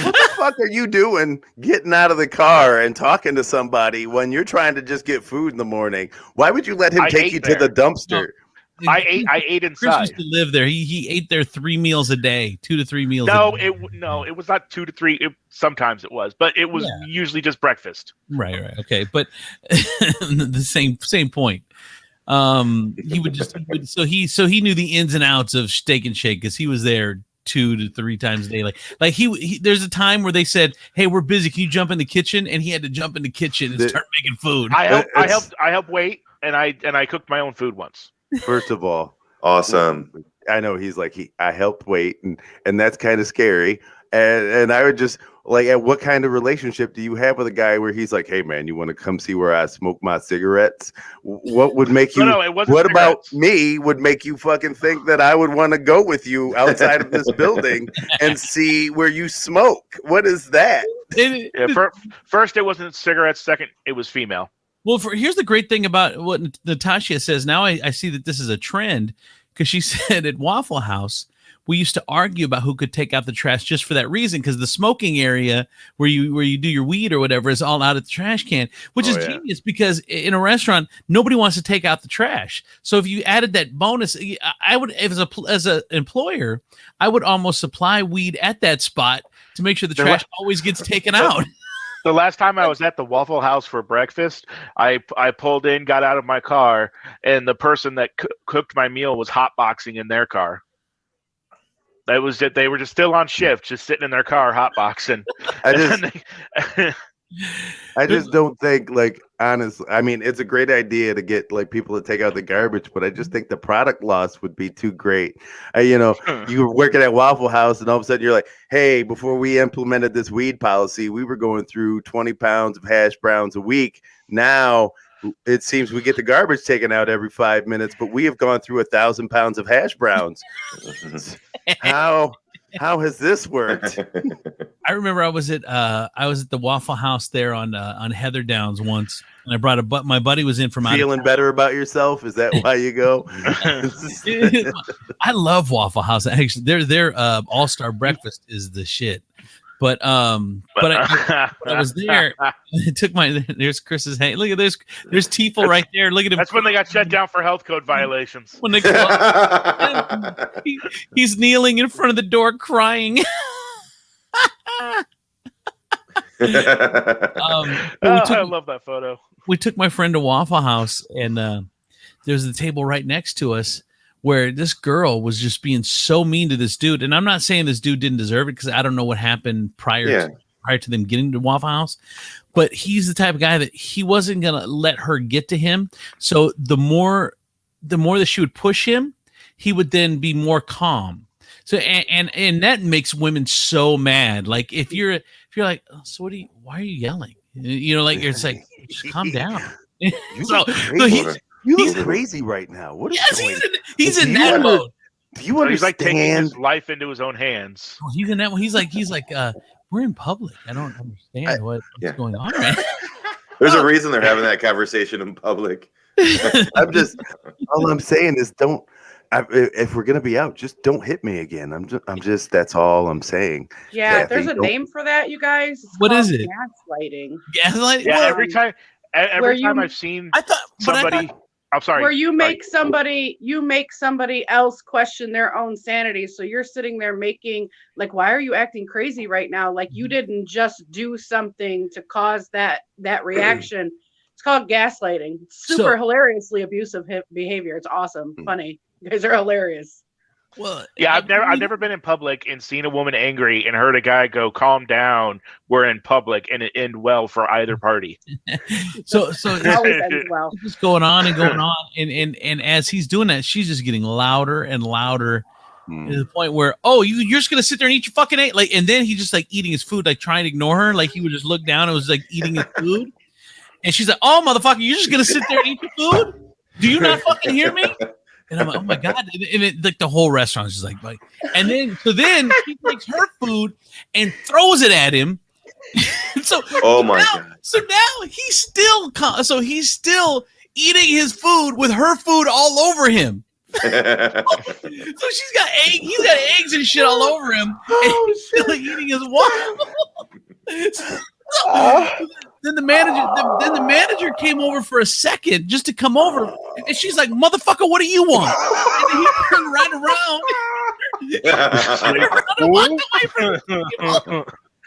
Speaker 7: What the fuck are you doing getting out of the car and talking to somebody when you're trying to just get food in the morning? Why would you let him take you to the dumpster?
Speaker 5: No, I ate inside.
Speaker 4: Chris used to live there. He ate there 3 meals a day, 2 to 3 meals.
Speaker 5: It was not 2 to 3. Sometimes it was, but it was usually just breakfast.
Speaker 4: Right. Okay, but the same point. He knew the ins and outs of Steak and Shake because he was there 2 to 3 times a day. Like he there's a time where they said, "Hey, we're busy. Can you jump in the kitchen?" And he had to jump in the kitchen and start making food.
Speaker 5: I helped wait, and I cooked my own food once.
Speaker 7: First of all,
Speaker 6: awesome.
Speaker 7: I know he's like I helped wait, and that's kind of scary. And I would just like, at what kind of relationship do you have with a guy where he's like, hey man, you want to come see where I smoke my cigarettes? What would make you,
Speaker 5: No, it wasn't
Speaker 7: what
Speaker 5: cigarettes.
Speaker 7: about me would make you fucking think that I would want to go with you outside of this building and see where you smoke? What is that?
Speaker 5: First, it wasn't cigarettes. Second, it was female.
Speaker 4: Well, here's the great thing about what Natasha says. Now I see that this is a trend, because she said at Waffle House, we used to argue about who could take out the trash just for that reason, because the smoking area where you do your weed or whatever is all out of the trash can, which is genius, because in a restaurant, nobody wants to take out the trash. So if you added that bonus, I would, as an employer, I would almost supply weed at that spot to make sure the trash always gets taken out.
Speaker 5: The last time I was at the Waffle House for breakfast, I pulled in, got out of my car, and the person that cooked my meal was hotboxing in their car. That was it. They were just still on shift, just sitting in their car hotboxing.
Speaker 7: I just don't think, like, honestly, I mean, it's a great idea to get like people to take out the garbage, but I just think the product loss would be too great. You know, you were working at Waffle House and all of a sudden you're like, hey, before we implemented this weed policy, we were going through 20 pounds of hash browns a week. Now it seems we get the garbage taken out every 5 minutes, but we have gone through 1,000 pounds of hash browns. How has this worked?
Speaker 4: I remember I was at the Waffle House there on Heather Downs once, and I brought my buddy was in from
Speaker 7: feeling better about yourself. Is that why you go?
Speaker 4: I love Waffle House. Actually, their all-star breakfast is the shit. But I was there. I took there's Chris's hand. Look at there's Tiefel right there. Look at him.
Speaker 5: That's when they got shut down for health code violations.
Speaker 4: When they he's kneeling in front of the door crying.
Speaker 5: I love that photo.
Speaker 4: We took my friend to Waffle House, and there's the table right next to us where this girl was just being so mean to this dude. And I'm not saying this dude didn't deserve it, because I don't know what happened prior to them getting to Waffle House. But he's the type of guy that he wasn't going to let her get to him. So the more that she would push him, he would then be more calm. So and that makes women so mad. Like if you're like, oh, so why are you yelling? You know, like it's like, just calm down.
Speaker 7: He's crazy right now. What is going?
Speaker 4: He's in that mode.
Speaker 7: Do you understand?
Speaker 5: He's like taking his life into his own hands.
Speaker 4: Oh, he's in that one. He's like, we're in public. I don't understand what's going on right now.
Speaker 6: There's a reason they're having that conversation in public.
Speaker 7: All I'm saying is if we're gonna be out, just don't hit me again. I'm just that's all I'm saying.
Speaker 1: Yeah, there's a name for that, you guys.
Speaker 4: What is it?
Speaker 1: Gaslighting.
Speaker 4: Gaslighting.
Speaker 5: Yeah, every time I've seen somebody. I'm sorry.
Speaker 1: Where you make somebody else question their own sanity. So you're sitting there making, like, why are you acting crazy right now? Like, you didn't just do something to cause that reaction. It's called gaslighting. Super hilariously abusive behavior. It's awesome. Funny. You guys are hilarious.
Speaker 4: Well,
Speaker 5: yeah, I've never been in public and seen a woman angry and heard a guy go, "Calm down, we're in public," and it end well for either party.
Speaker 4: so
Speaker 1: it always ends well.
Speaker 4: It's just going on and going on, and as he's doing that, she's just getting louder and louder to the point where, you're just gonna sit there and eat your fucking egg, like, and then he's just like eating his food, like trying to ignore her, like he would just look down and was like eating his food, and she's like, "Oh, motherfucker, you're just gonna sit there and eat your food? Do you not fucking hear me?" And I'm like, oh my God. And it, like the whole restaurant is just like, and then she takes her food and throws it at him. God. So now he's still eating his food with her food all over him. So he's got eggs and shit all over him. And he's still eating his waffle. Then the manager came over for a second just to come over, and she's like, "Motherfucker, what do you want?" And then he turned right around.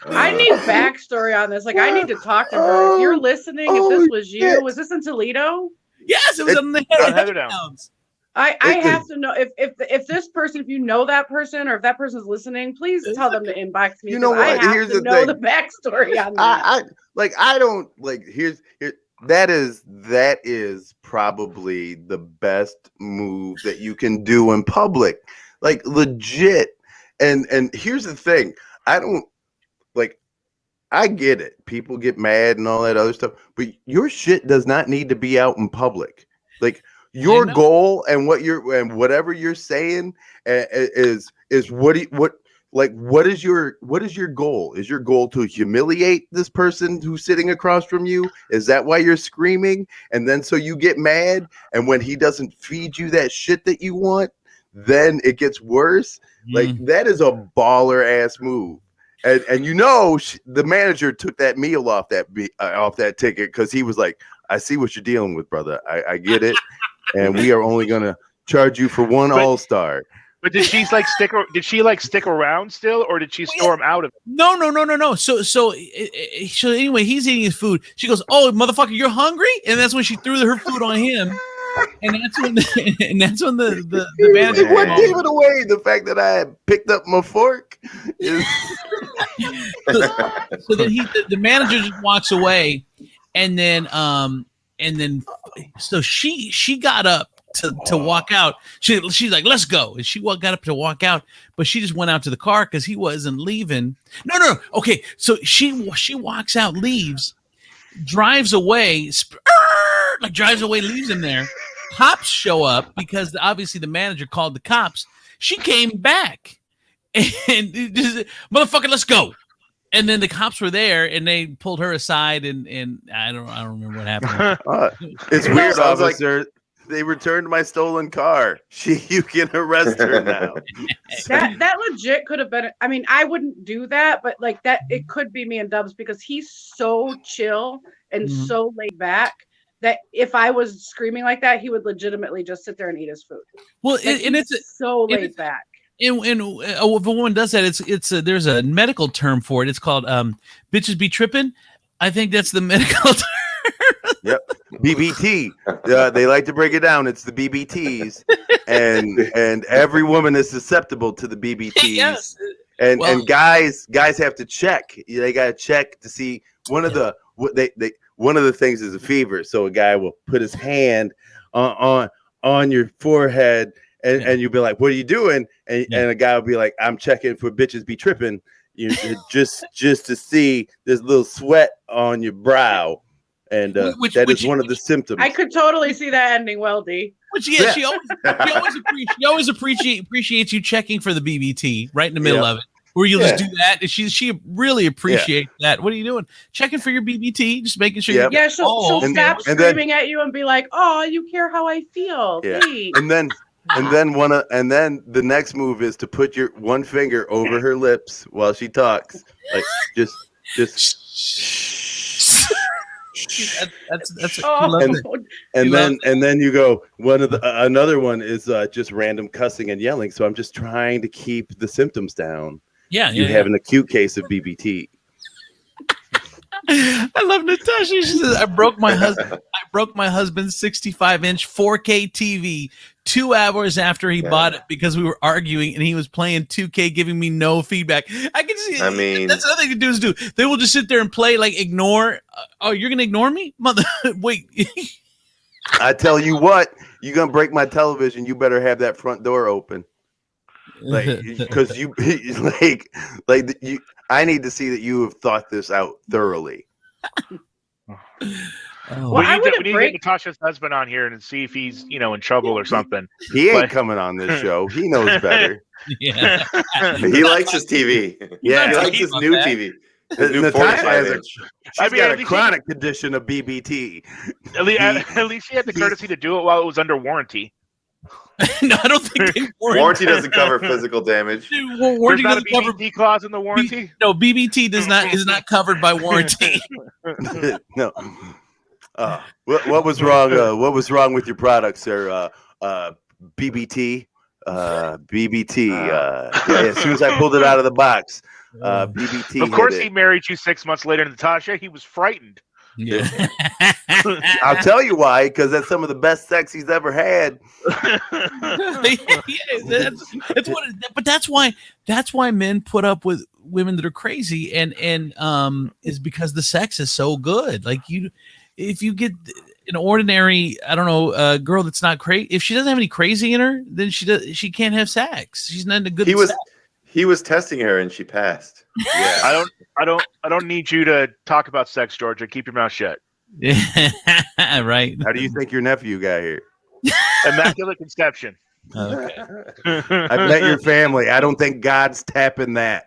Speaker 1: I need backstory on this. Like, I need to talk to her. If you're listening, if this was you, was this in Toledo?
Speaker 4: Yes, it was on the Heather Downs.
Speaker 1: I have to know if this person, if you know that person, or if that person's listening, please tell them to inbox me.
Speaker 7: You know what?
Speaker 1: I have to know the backstory on that.
Speaker 7: That is probably the best move that you can do in public, like legit. And here's the thing, I get it. People get mad and all that other stuff, but your shit does not need to be out in public. Like your goal and whatever you're saying is what is your goal? Is your goal to humiliate this person who's sitting across from you? Is that why you're screaming? And then so you get mad, and when he doesn't feed you that shit that you want, then it gets worse. Like that is a baller ass move. And the manager took that meal off that ticket because he was like, I see what you're dealing with, brother. I get it. And we are only gonna charge you for one all-star.
Speaker 5: But did she stick around still, or did she storm out of it?
Speaker 4: No. So anyway, he's eating his food. She goes, "Oh, motherfucker, you're hungry?" And that's when she threw her food on him. And that's when the manager.
Speaker 7: What gave it away? The fact that I had picked up my fork. Is...
Speaker 4: so then the manager just walks away, and then so she got up to walk out. She's like, let's go. And she got up to walk out, but she just went out to the car because he wasn't leaving. No. Okay. So she walks out, leaves, drives away, leaves him there. Cops show up because obviously the manager called the cops. She came back and just, motherfucker, let's go. And then the cops were there and they pulled her aside and I don't remember what happened.
Speaker 7: It's weird, officer. They returned my stolen car. You can arrest her now.
Speaker 1: That legit could have been. I mean, I wouldn't do that, but like that, it could be me and Dubs because he's so chill and so laid back that if I was screaming like that, he would legitimately just sit there and eat his food.
Speaker 4: Well,
Speaker 1: like,
Speaker 4: and it's
Speaker 1: so laid back.
Speaker 4: And if a woman does that, there's a medical term for it. It's called "Bitches Be Trippin." I think that's the medical term.
Speaker 7: Yep, BBT. They like to break it down. It's the BBTs, and every woman is susceptible to the BBTs.
Speaker 4: Yes.
Speaker 7: And guys have to check. They got to check to see one of the things is a fever. So a guy will put his hand on your forehead, and you'll be like, "What are you doing?" And a guy will be like, "I'm checking for bitches be tripping." You just to see this little sweat on your brow. And that is one of the symptoms.
Speaker 1: I could totally see that ending well, D.
Speaker 4: Which she always appreciates you checking for the BBT right in the middle of it, where you'll just do that. And she really appreciates that. What are you doing? Checking for your BBT, just making sure.
Speaker 1: Yeah, she'll stop screaming at you and be like, "Oh, you care how I feel."
Speaker 7: Yeah. And then the next move is to put your one finger over her lips while she talks, like just.
Speaker 4: That's
Speaker 7: and then you go another one is just random cussing and yelling. So I'm just trying to keep the symptoms down. You have an acute case of BBT.
Speaker 4: I love Natasha. She says, I broke my husband's 65-inch 4K TV 2 hours after he bought it because we were arguing and he was playing 2K, giving me no feedback. I can see. I mean, that's another thing to do. They will just sit there and play, like ignore. Oh, you're gonna ignore me, mother? Wait.
Speaker 7: I tell you what, you're gonna break my television. You better have that front door open, like because you I need to see that you have thought this out thoroughly.
Speaker 5: We need to get Natasha's husband on here and see if he's, in trouble or something.
Speaker 7: He ain't coming on this show. He knows better.
Speaker 6: Yeah. He likes his TV. Yeah, he likes his new TV. His new 45-inch.
Speaker 7: She's got a chronic condition of BBT.
Speaker 5: At least she had the courtesy to do it while it was under warranty.
Speaker 4: No, I don't think
Speaker 6: warranty doesn't cover physical damage.
Speaker 4: Warranty
Speaker 5: There's not a BBT clause in the warranty.
Speaker 4: No, BBT is not covered by warranty.
Speaker 7: No. What was wrong? What was wrong with your product, sir? BBT. BBT. As soon as I pulled it out of the box, BBT.
Speaker 5: Of course, he married you 6 months later, Natasha. He was frightened.
Speaker 4: Yeah.
Speaker 7: I'll tell you why, because that's some of the best sex he's ever had. That's why men put up with women that are crazy, and is because the sex is so good. Like if you get an ordinary, I don't know, girl that's not crazy, if she doesn't have any crazy in her, then she can't have sex. She's not a good.
Speaker 6: He was testing her and she passed.
Speaker 5: Yeah. I don't need you to talk about sex, Georgia. Keep your mouth shut.
Speaker 4: Right.
Speaker 7: How do you think your nephew got here?
Speaker 5: Immaculate conception.
Speaker 4: Okay.
Speaker 7: I bet your family. I don't think God's tapping that.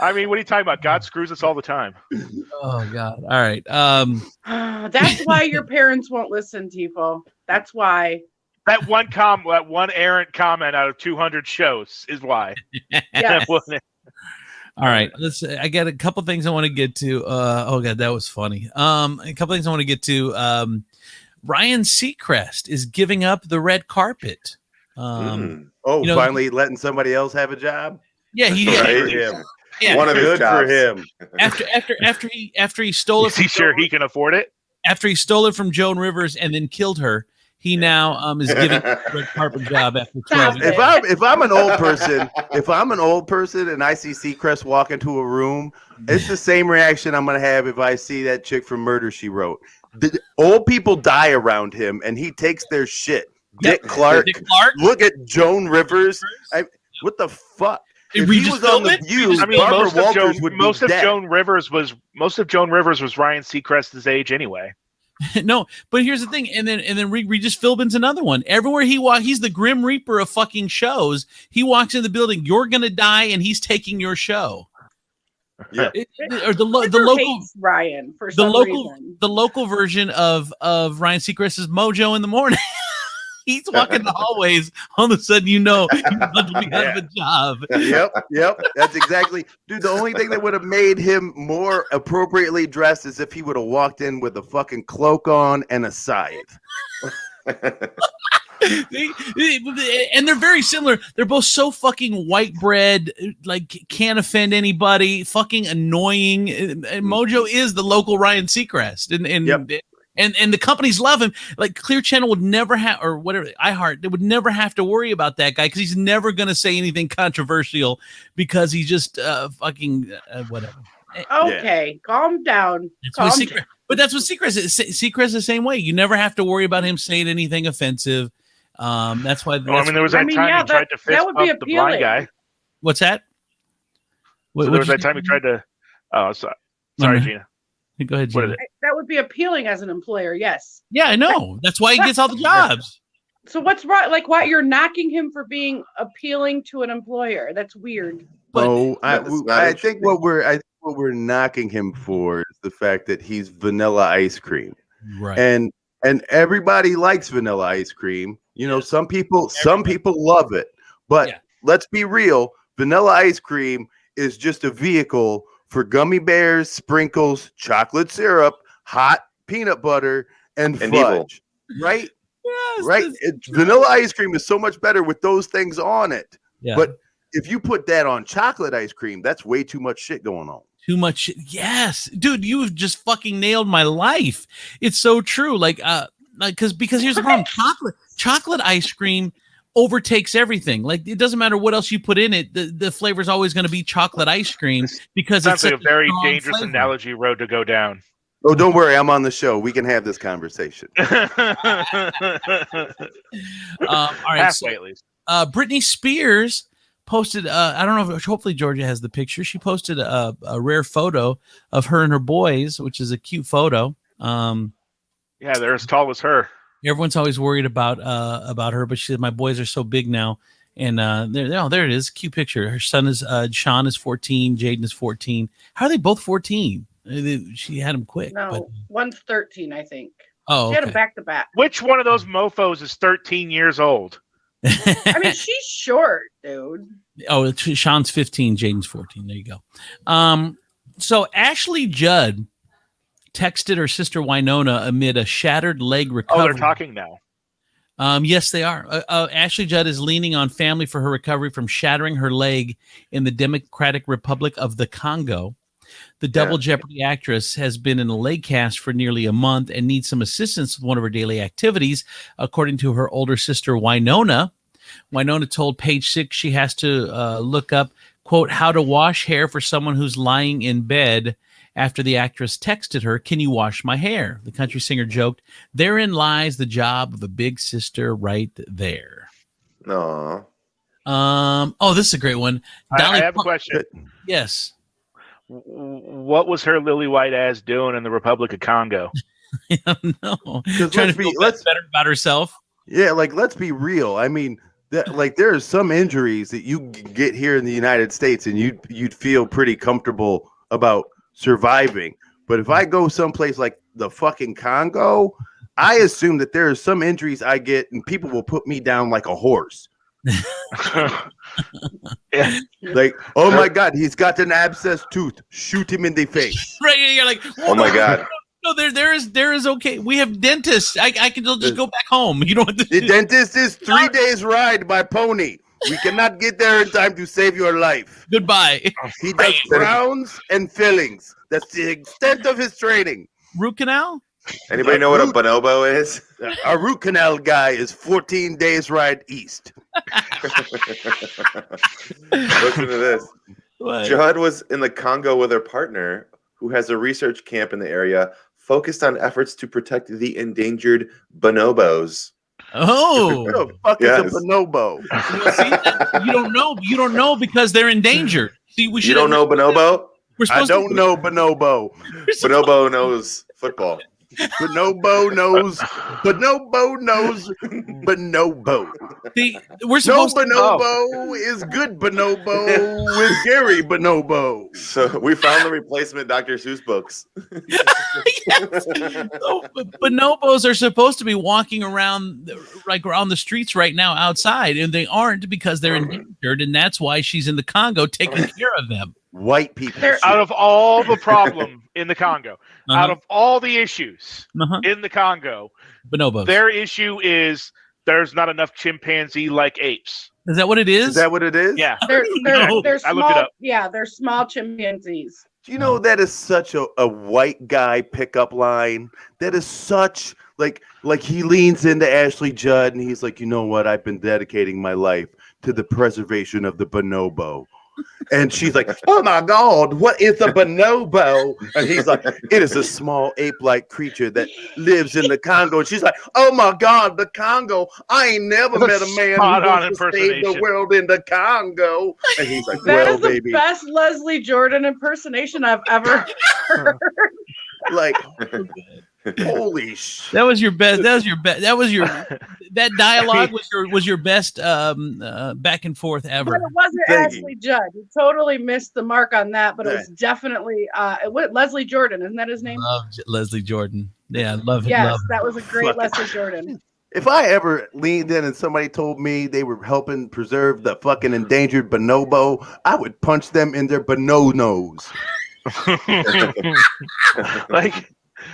Speaker 5: I mean, what are you talking about? God screws us all the time.
Speaker 4: Oh God. All right.
Speaker 1: That's why your parents won't listen, Tiefel. That's why.
Speaker 5: That one errant comment out of 200 shows is why.
Speaker 1: Yes.
Speaker 4: All right, I got a couple things I want to get to. Oh God, that was funny. A couple things I want to get to. Ryan Seacrest is giving up the red carpet.
Speaker 7: Finally letting somebody else have a job.
Speaker 4: Yeah,
Speaker 6: Yeah, one of his jobs.
Speaker 7: For him.
Speaker 4: After he stole it.
Speaker 5: Is he sure he can afford it?
Speaker 4: After he stole it from Joan Rivers and then killed her. He now is giving a red carpet job after 12 years.
Speaker 7: If I'm an old person and I see Seacrest walk into a room, it's the same reaction I'm gonna have if I see that chick from Murder, She Wrote. The old people die around him and he takes their shit. Dick Clark. Look at Joan Rivers. What the fuck? If he was on The View, Barbara Walters would be dead.
Speaker 5: Most of Joan Rivers was Ryan Seacrest's age anyway.
Speaker 4: No, but here's the thing, and then Regis Philbin's another one. Everywhere he walks, he's the Grim Reaper of fucking shows. He walks in the building, you're gonna die, and he's taking your show.
Speaker 6: Yeah,
Speaker 4: or the local
Speaker 1: Ryan for some reason.
Speaker 4: The local version of Ryan Seacrest is Mojo in the morning. He's walking the hallways. All of a sudden, you know he's about to be out of a job.
Speaker 7: Yep. That's exactly, dude. The only thing that would have made him more appropriately dressed is if he would have walked in with a fucking cloak on and a scythe.
Speaker 4: And they're very similar. They're both so fucking white bread, like can't offend anybody, fucking annoying. And Mojo is the local Ryan Seacrest, and the companies love him. Like Clear Channel would never have, or whatever, iHeart, they would never have to worry about that guy because he's never going to say anything controversial because he's just fucking whatever.
Speaker 1: Okay, calm down.
Speaker 4: But that's what Seacrest is. Seacrest is the same way. You never have to worry about him saying anything offensive. That's why.
Speaker 5: There was that time he tried to fist bump the blind guy.
Speaker 4: What's that?
Speaker 5: There was that time he tried to. Oh, sorry, Gina.
Speaker 4: Go ahead, Gina.
Speaker 1: That would be appealing as an employer, yes.
Speaker 4: Yeah, I know. That's why he gets all the jobs.
Speaker 1: So what's wrong? Like, why you're knocking him for being appealing to an employer? That's weird.
Speaker 7: I think what we're knocking him for is the fact that he's vanilla ice cream,
Speaker 4: right?
Speaker 7: And everybody likes vanilla ice cream. You know, some people love it, but let's be real. Vanilla ice cream is just a vehicle for gummy bears, sprinkles, chocolate syrup, hot peanut butter, and fudge. Evil. Right?
Speaker 4: Yes,
Speaker 7: right? Vanilla ice cream is so much better with those things on it.
Speaker 4: Yeah.
Speaker 7: But if you put that on chocolate ice cream, that's way too much shit going on.
Speaker 4: Too much shit. Yes. Dude, you've just fucking nailed my life. It's so true. Because here's the problem. Chocolate ice cream overtakes everything. Like, it doesn't matter what else you put in it, the flavor is always going to be chocolate ice cream because it's
Speaker 5: like a very dangerous analogy road to go down.
Speaker 7: Oh, don't worry, I'm on the show. We can have this conversation.
Speaker 4: All right,
Speaker 5: halfway at least.
Speaker 4: Britney Spears posted. I don't know if hopefully Georgia has the picture. She posted a rare photo of her and her boys, which is a cute photo.
Speaker 5: Yeah, they're as tall as her.
Speaker 4: Everyone's always worried about her, but she said my boys are so big now, and there it is, cute picture. Her son is Sean is 14, Jaden is 14. How are they both 14? She had them quick.
Speaker 1: No,
Speaker 4: but
Speaker 1: one's 13, I think.
Speaker 4: Oh,
Speaker 1: she had them back to back.
Speaker 5: Which one of those mofos is 13 years old?
Speaker 1: I mean, she's short, dude.
Speaker 4: Oh, Sean's 15, Jaden's 14. There you go. So Ashley Judd texted her sister Winona amid a shattered leg recovery.
Speaker 5: Oh, they're talking now.
Speaker 4: Yes, they are. Ashley Judd is leaning on family for her recovery from shattering her leg in the Democratic Republic of the Congo. The Double Jeopardy actress has been in a leg cast for nearly a month and needs some assistance with one of her daily activities, according to her older sister Winona. Winona told Page Six she has to look up, quote, how to wash hair for someone who's lying in bed. After the actress texted her, can you wash my hair? The country singer joked, therein lies the job of a big sister right there.
Speaker 6: No.
Speaker 4: Oh, this is a great one.
Speaker 5: I have a question.
Speaker 4: Yes.
Speaker 5: What was her lily white ass doing in the Republic of Congo?
Speaker 4: No. Trying to feel better about herself.
Speaker 7: Yeah, like let's be real. I mean, like there are some injuries that you get here in the United States, and you'd feel pretty comfortable about surviving. But if I go someplace like the fucking Congo, I assume that there are some injuries I get, and people will put me down like a horse.
Speaker 5: Yeah.
Speaker 7: Like, oh my God, he's got an abscessed tooth. Shoot him in the face.
Speaker 4: Right? You're like,
Speaker 6: oh my God.
Speaker 4: No, there is okay. We have dentists. I can just go back home. You don't.
Speaker 7: The dentist is 3 days ride by pony. We cannot get there in time to save your life.
Speaker 4: Goodbye.
Speaker 7: He does crowns and fillings. That's the extent of his training.
Speaker 4: Root canal?
Speaker 6: Anybody know what a bonobo is?
Speaker 7: A root canal guy is 14 days ride east.
Speaker 6: Listen to this.
Speaker 4: What?
Speaker 6: Judd was in the Congo with her partner, who has a research camp in the area focused on efforts to protect the endangered bonobos.
Speaker 4: Oh,
Speaker 7: What the fuck is a bonobo?
Speaker 4: See, you don't know because they're endangered. See, we should.
Speaker 6: You don't know bonobo?
Speaker 7: I don't know bonobo.
Speaker 6: Bonobo knows football.
Speaker 7: Bonobo knows bonobo.
Speaker 4: See, we're
Speaker 7: No
Speaker 4: supposed
Speaker 7: bonobo is good bonobo with Gary Bonobo.
Speaker 6: So we found the replacement Dr. Seuss books.
Speaker 4: Yes. So, bonobos are supposed to be walking around like around the streets right now outside, and they aren't because they're endangered, and that's why she's in the Congo taking care of them.
Speaker 7: White people.
Speaker 5: Out of all the problem in the Congo, out of all the issues in the Congo,
Speaker 4: bonobos.
Speaker 5: Their issue is there's not enough chimpanzee-like apes.
Speaker 4: Is that what it is?
Speaker 7: Is that what it is?
Speaker 5: Yeah.
Speaker 1: They're
Speaker 5: I looked it
Speaker 1: small.
Speaker 5: up.
Speaker 1: Yeah, they're small chimpanzees.
Speaker 7: Do you know that is such a white guy pickup line? That is such like he leans into Ashley Judd and he's like, you know what? I've been dedicating my life to the preservation of the bonobo. And she's like, oh my God, what is a bonobo? And he's like, it is a small ape-like creature that lives in the Congo. And she's like, oh my God, the Congo. I ain't never met a man who wants to save the world in the Congo. And he's like,
Speaker 1: That
Speaker 7: well,
Speaker 1: is the
Speaker 7: baby.
Speaker 1: best Leslie Jordan impersonation I've ever heard.
Speaker 7: Like, holy shit.
Speaker 4: That was your best. That dialogue was your best back and forth ever.
Speaker 1: But it wasn't Ashley Judd. You totally missed the mark on that, but it was definitely Leslie Jordan. Isn't that his name?
Speaker 4: Love Leslie Jordan. Yeah, love it.
Speaker 1: Yes,
Speaker 4: love
Speaker 1: that was a great Leslie Jordan.
Speaker 7: If I ever leaned in and somebody told me they were helping preserve the fucking endangered bonobo, I would punch them in their bononos.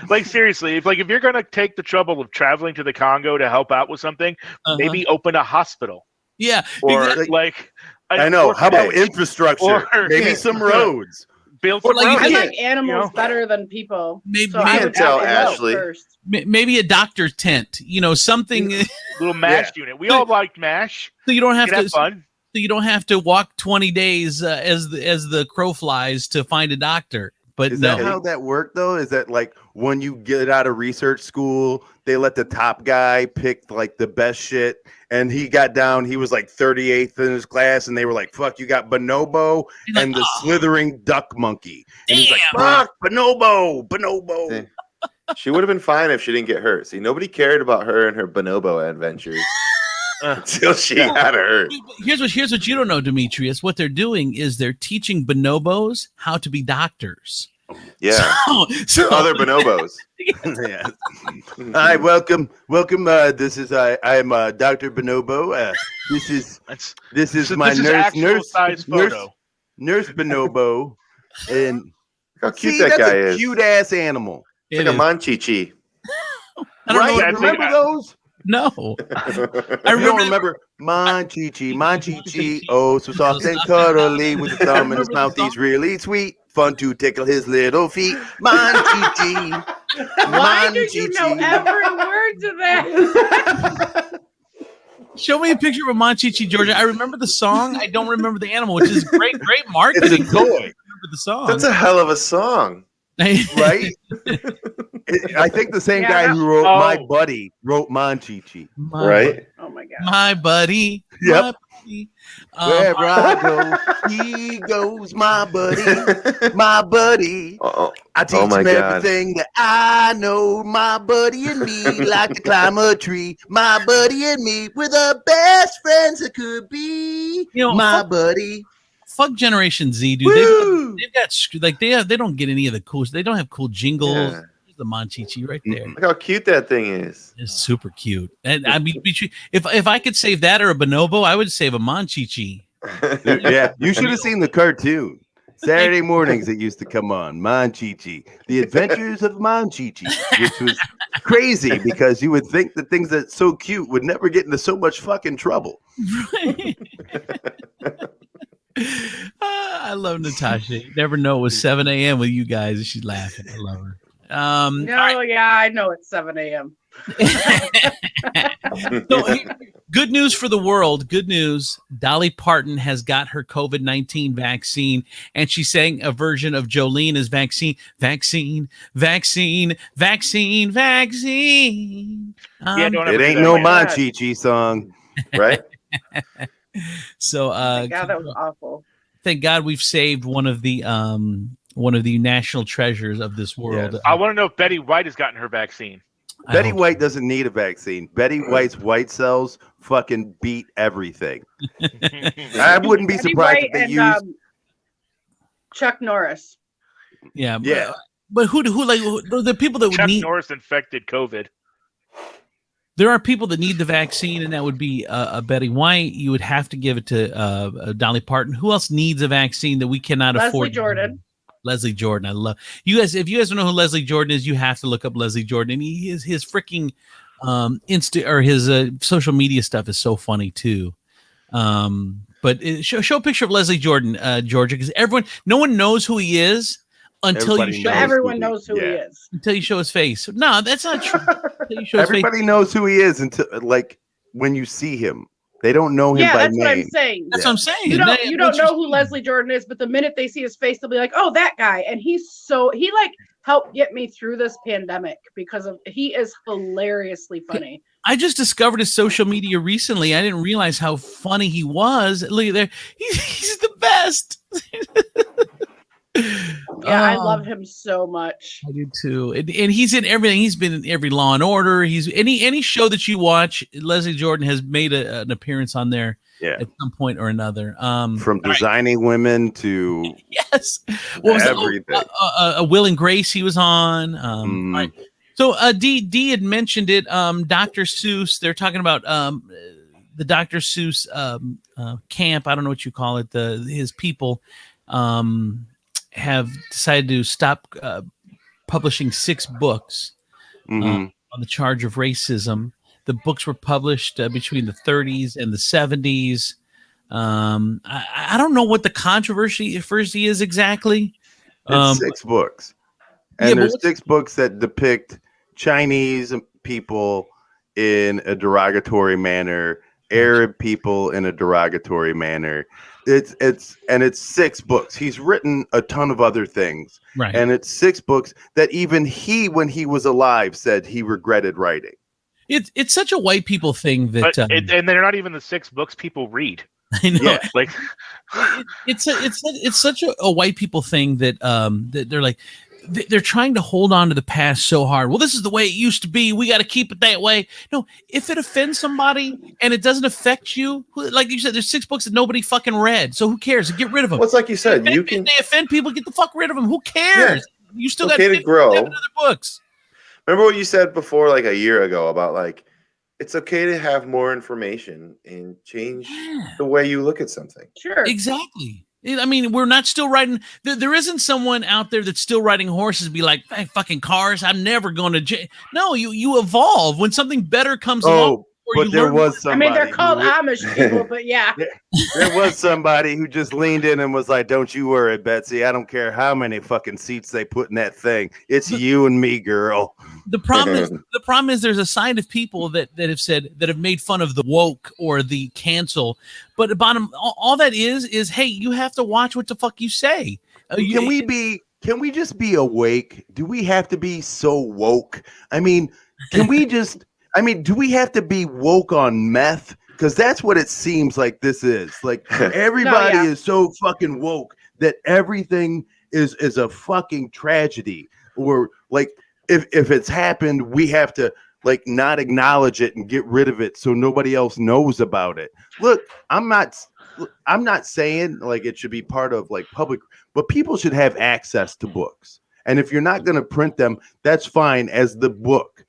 Speaker 5: Like seriously, if you're gonna take the trouble of traveling to the Congo to help out with something, maybe open a hospital.
Speaker 4: Yeah,
Speaker 5: or
Speaker 4: exactly.
Speaker 7: I know. How about infrastructure? Maybe some roads.
Speaker 5: Build some roads.
Speaker 1: I like animals better than people.
Speaker 4: Maybe
Speaker 1: so I would
Speaker 6: tell Ashley.
Speaker 1: First.
Speaker 4: Maybe a doctor's tent. Something.
Speaker 5: Little MASH unit. We all liked MASH.
Speaker 4: So you don't have to
Speaker 5: have fun.
Speaker 4: So you don't have to walk 20 days as the crow flies to find a doctor. But
Speaker 7: is that how that worked though? Is that like when you get out of research school, they let the top guy pick like the best shit, and he got down, he was like 38th in his class, and they were like, "Fuck, you got bonobo and the slithering duck monkey." And he's like, "Fuck, bonobo."
Speaker 6: She would have been fine if she didn't get hurt. See, nobody cared about her and her bonobo adventures until she got hurt.
Speaker 4: Here's what you don't know, Demetrius. What they're doing is they're teaching bonobos how to be doctors.
Speaker 6: Yeah,
Speaker 4: so
Speaker 6: other bonobos.
Speaker 7: Yeah. Hi, welcome. This is I am Dr. Bonobo. This is my nurse Bonobo, and
Speaker 6: how cute that guy is.
Speaker 7: Cute ass animal.
Speaker 6: It's like a manchichi.
Speaker 7: Right? Remember those?
Speaker 4: No.
Speaker 7: I remember Manchichi. Oh, so soft and cuddly with the thumb in his mouth. He's really sweet. Fun to tickle his little feet. Manchichi.
Speaker 1: Why did you know every word to that?
Speaker 4: Show me a picture of a Manchichi, Georgia. I remember the song. I don't remember the animal, which is great marketing.
Speaker 7: It's a toy.
Speaker 4: I remember the song.
Speaker 6: That's a hell of a song.
Speaker 7: Right? I think the same guy who wrote My Buddy wrote Manchichi.
Speaker 6: Right?
Speaker 1: Oh my God.
Speaker 4: My buddy.
Speaker 7: Yep.
Speaker 4: buddy.
Speaker 7: Wherever I go, he goes, my buddy, my buddy. I teach him everything that I know. My buddy and me like to climb a tree. My buddy and me, we're the best friends that could be. My buddy.
Speaker 4: Fuck Generation Z, dude. They've got like they don't get any of the cool. They don't have cool jingles.
Speaker 6: Yeah.
Speaker 4: The Monchichi right there.
Speaker 6: Look how cute that thing is.
Speaker 4: It's super cute. And I mean, if I could save that or a bonobo, I would save a Monchichi.
Speaker 7: Yeah, you should have seen the cartoon. Saturday mornings it used to come on. Monchichi, The Adventures of Monchichi, which was crazy because you would think that things that's so cute would never get into so much fucking trouble.
Speaker 4: Right. I love Natasha. You never know it was 7 a.m. with you guys and she's laughing. I love her.
Speaker 1: Yeah, I know it's 7 a.m.
Speaker 4: So, good news for the world. Good news. Dolly Parton has got her COVID-19 vaccine, and she's saying a version of Jolene is vaccine.
Speaker 7: It ain't no Monchichi song, right?
Speaker 1: So, God, that was awful.
Speaker 4: Thank God we've saved one of the national treasures of this world.
Speaker 5: I want to know if Betty White has gotten her vaccine.
Speaker 7: Betty White doesn't need a vaccine. Betty White's white cells fucking beat everything. I wouldn't be surprised if they used
Speaker 1: Chuck Norris.
Speaker 4: Yeah. But who like the people that would need
Speaker 5: Chuck Norris infected COVID.
Speaker 4: There are people that need the vaccine, and that would be a Betty White. You would have to give it to Dolly Parton. Who else needs a vaccine that we cannot afford? Leslie Jordan. I love you guys. If you guys don't know who Leslie Jordan is, you have to look up Leslie Jordan. And his freaking his social media stuff is so funny too. But show a picture of Leslie Jordan, Georgia, because no one knows who he is until
Speaker 1: everyone knows who he is
Speaker 4: until you show his face. No, that's not true.
Speaker 7: Everybody knows who he is until when you see him. They don't know him by name.
Speaker 1: What I'm saying.
Speaker 4: That's what I'm saying.
Speaker 1: You don't know who Leslie Jordan is, but the minute they see his face, they'll be like, "Oh, that guy." And he helped get me through this pandemic because he is hilariously funny.
Speaker 4: I just discovered his social media recently. I didn't realize how funny he was. Look at there. He's the best.
Speaker 1: I love him so much.
Speaker 4: I do too. And he's in everything. He's been in every Law and Order. He's any show that you watch. Leslie Jordan has made an appearance on there at some point or another.
Speaker 7: From designing women to
Speaker 4: everything. Will and Grace he was on. All right. So D had mentioned it. Dr. Seuss. They're talking about the Dr. Seuss camp. I don't know what you call it. His people. Have decided to stop publishing 6 books on the charge of racism. The books were published between the 30s and the 70s. I don't know what the controversy is exactly.
Speaker 7: It's 6 books. And there's 6 books that depict Chinese people in a derogatory manner, Arab people in a derogatory manner. It's 6 books. He's written a ton of other things,
Speaker 4: right?
Speaker 7: And it's 6 books that even he, when he was alive, said he regretted writing.
Speaker 4: It's such a white people thing that,
Speaker 5: and they're not even the 6 books people read.
Speaker 4: I know,
Speaker 5: like
Speaker 4: it's such a white people thing that that they're like. They're trying to hold on to the past so hard. Well, this is the way it used to be. We got to keep it that way. No, if it offends somebody and it doesn't affect you, like you said, there's 6 books that nobody fucking read. So who cares? Get rid of them.
Speaker 6: Well, it's like you said,
Speaker 4: if they offend people, get the fuck rid of them. Who cares? Yeah. You still got 57 other books.
Speaker 6: Remember what you said before, like a year ago, about like it's okay to have more information and change the way you look at something.
Speaker 1: Sure,
Speaker 4: exactly. I mean, we're not still riding. There isn't someone out there that's still riding horses. Be like, hey, fucking cars. I'm never going to. No, you evolve when something better comes along.
Speaker 7: But there was somebody.
Speaker 1: I mean, they're called Amish people, but yeah.
Speaker 7: There was somebody who just leaned in and was like, "Don't you worry, Betsy. I don't care how many fucking seats they put in that thing. It's you and me, girl."
Speaker 4: The problem is there's a side of people that have said that have made fun of the woke or the cancel, but the bottom all that is hey, you have to watch what the fuck you say.
Speaker 7: Can we just be awake? Do we have to be so woke? I mean, do we have to be woke on meth? because that's what it seems like this is. Like everybody is so fucking woke that everything is a fucking tragedy, or like if it's happened, we have to like not acknowledge it and get rid of it so nobody else knows about it. Look, I'm not saying like it should be part of like public, but people should have access to books. And if you're not going to print them, that's fine as the book.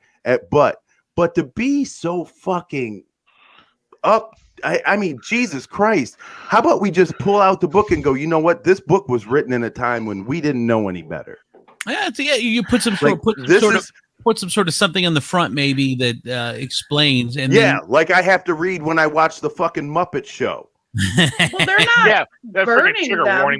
Speaker 7: But to be so fucking up, I mean, Jesus Christ, how about we just pull out the book and go, you know what? This book was written in a time when we didn't know any better.
Speaker 4: Yeah, you put some sort put some sort of something on the front maybe that explains. And then,
Speaker 7: like I have to read when I watch the fucking Muppet Show.
Speaker 1: Well, they're not burning them.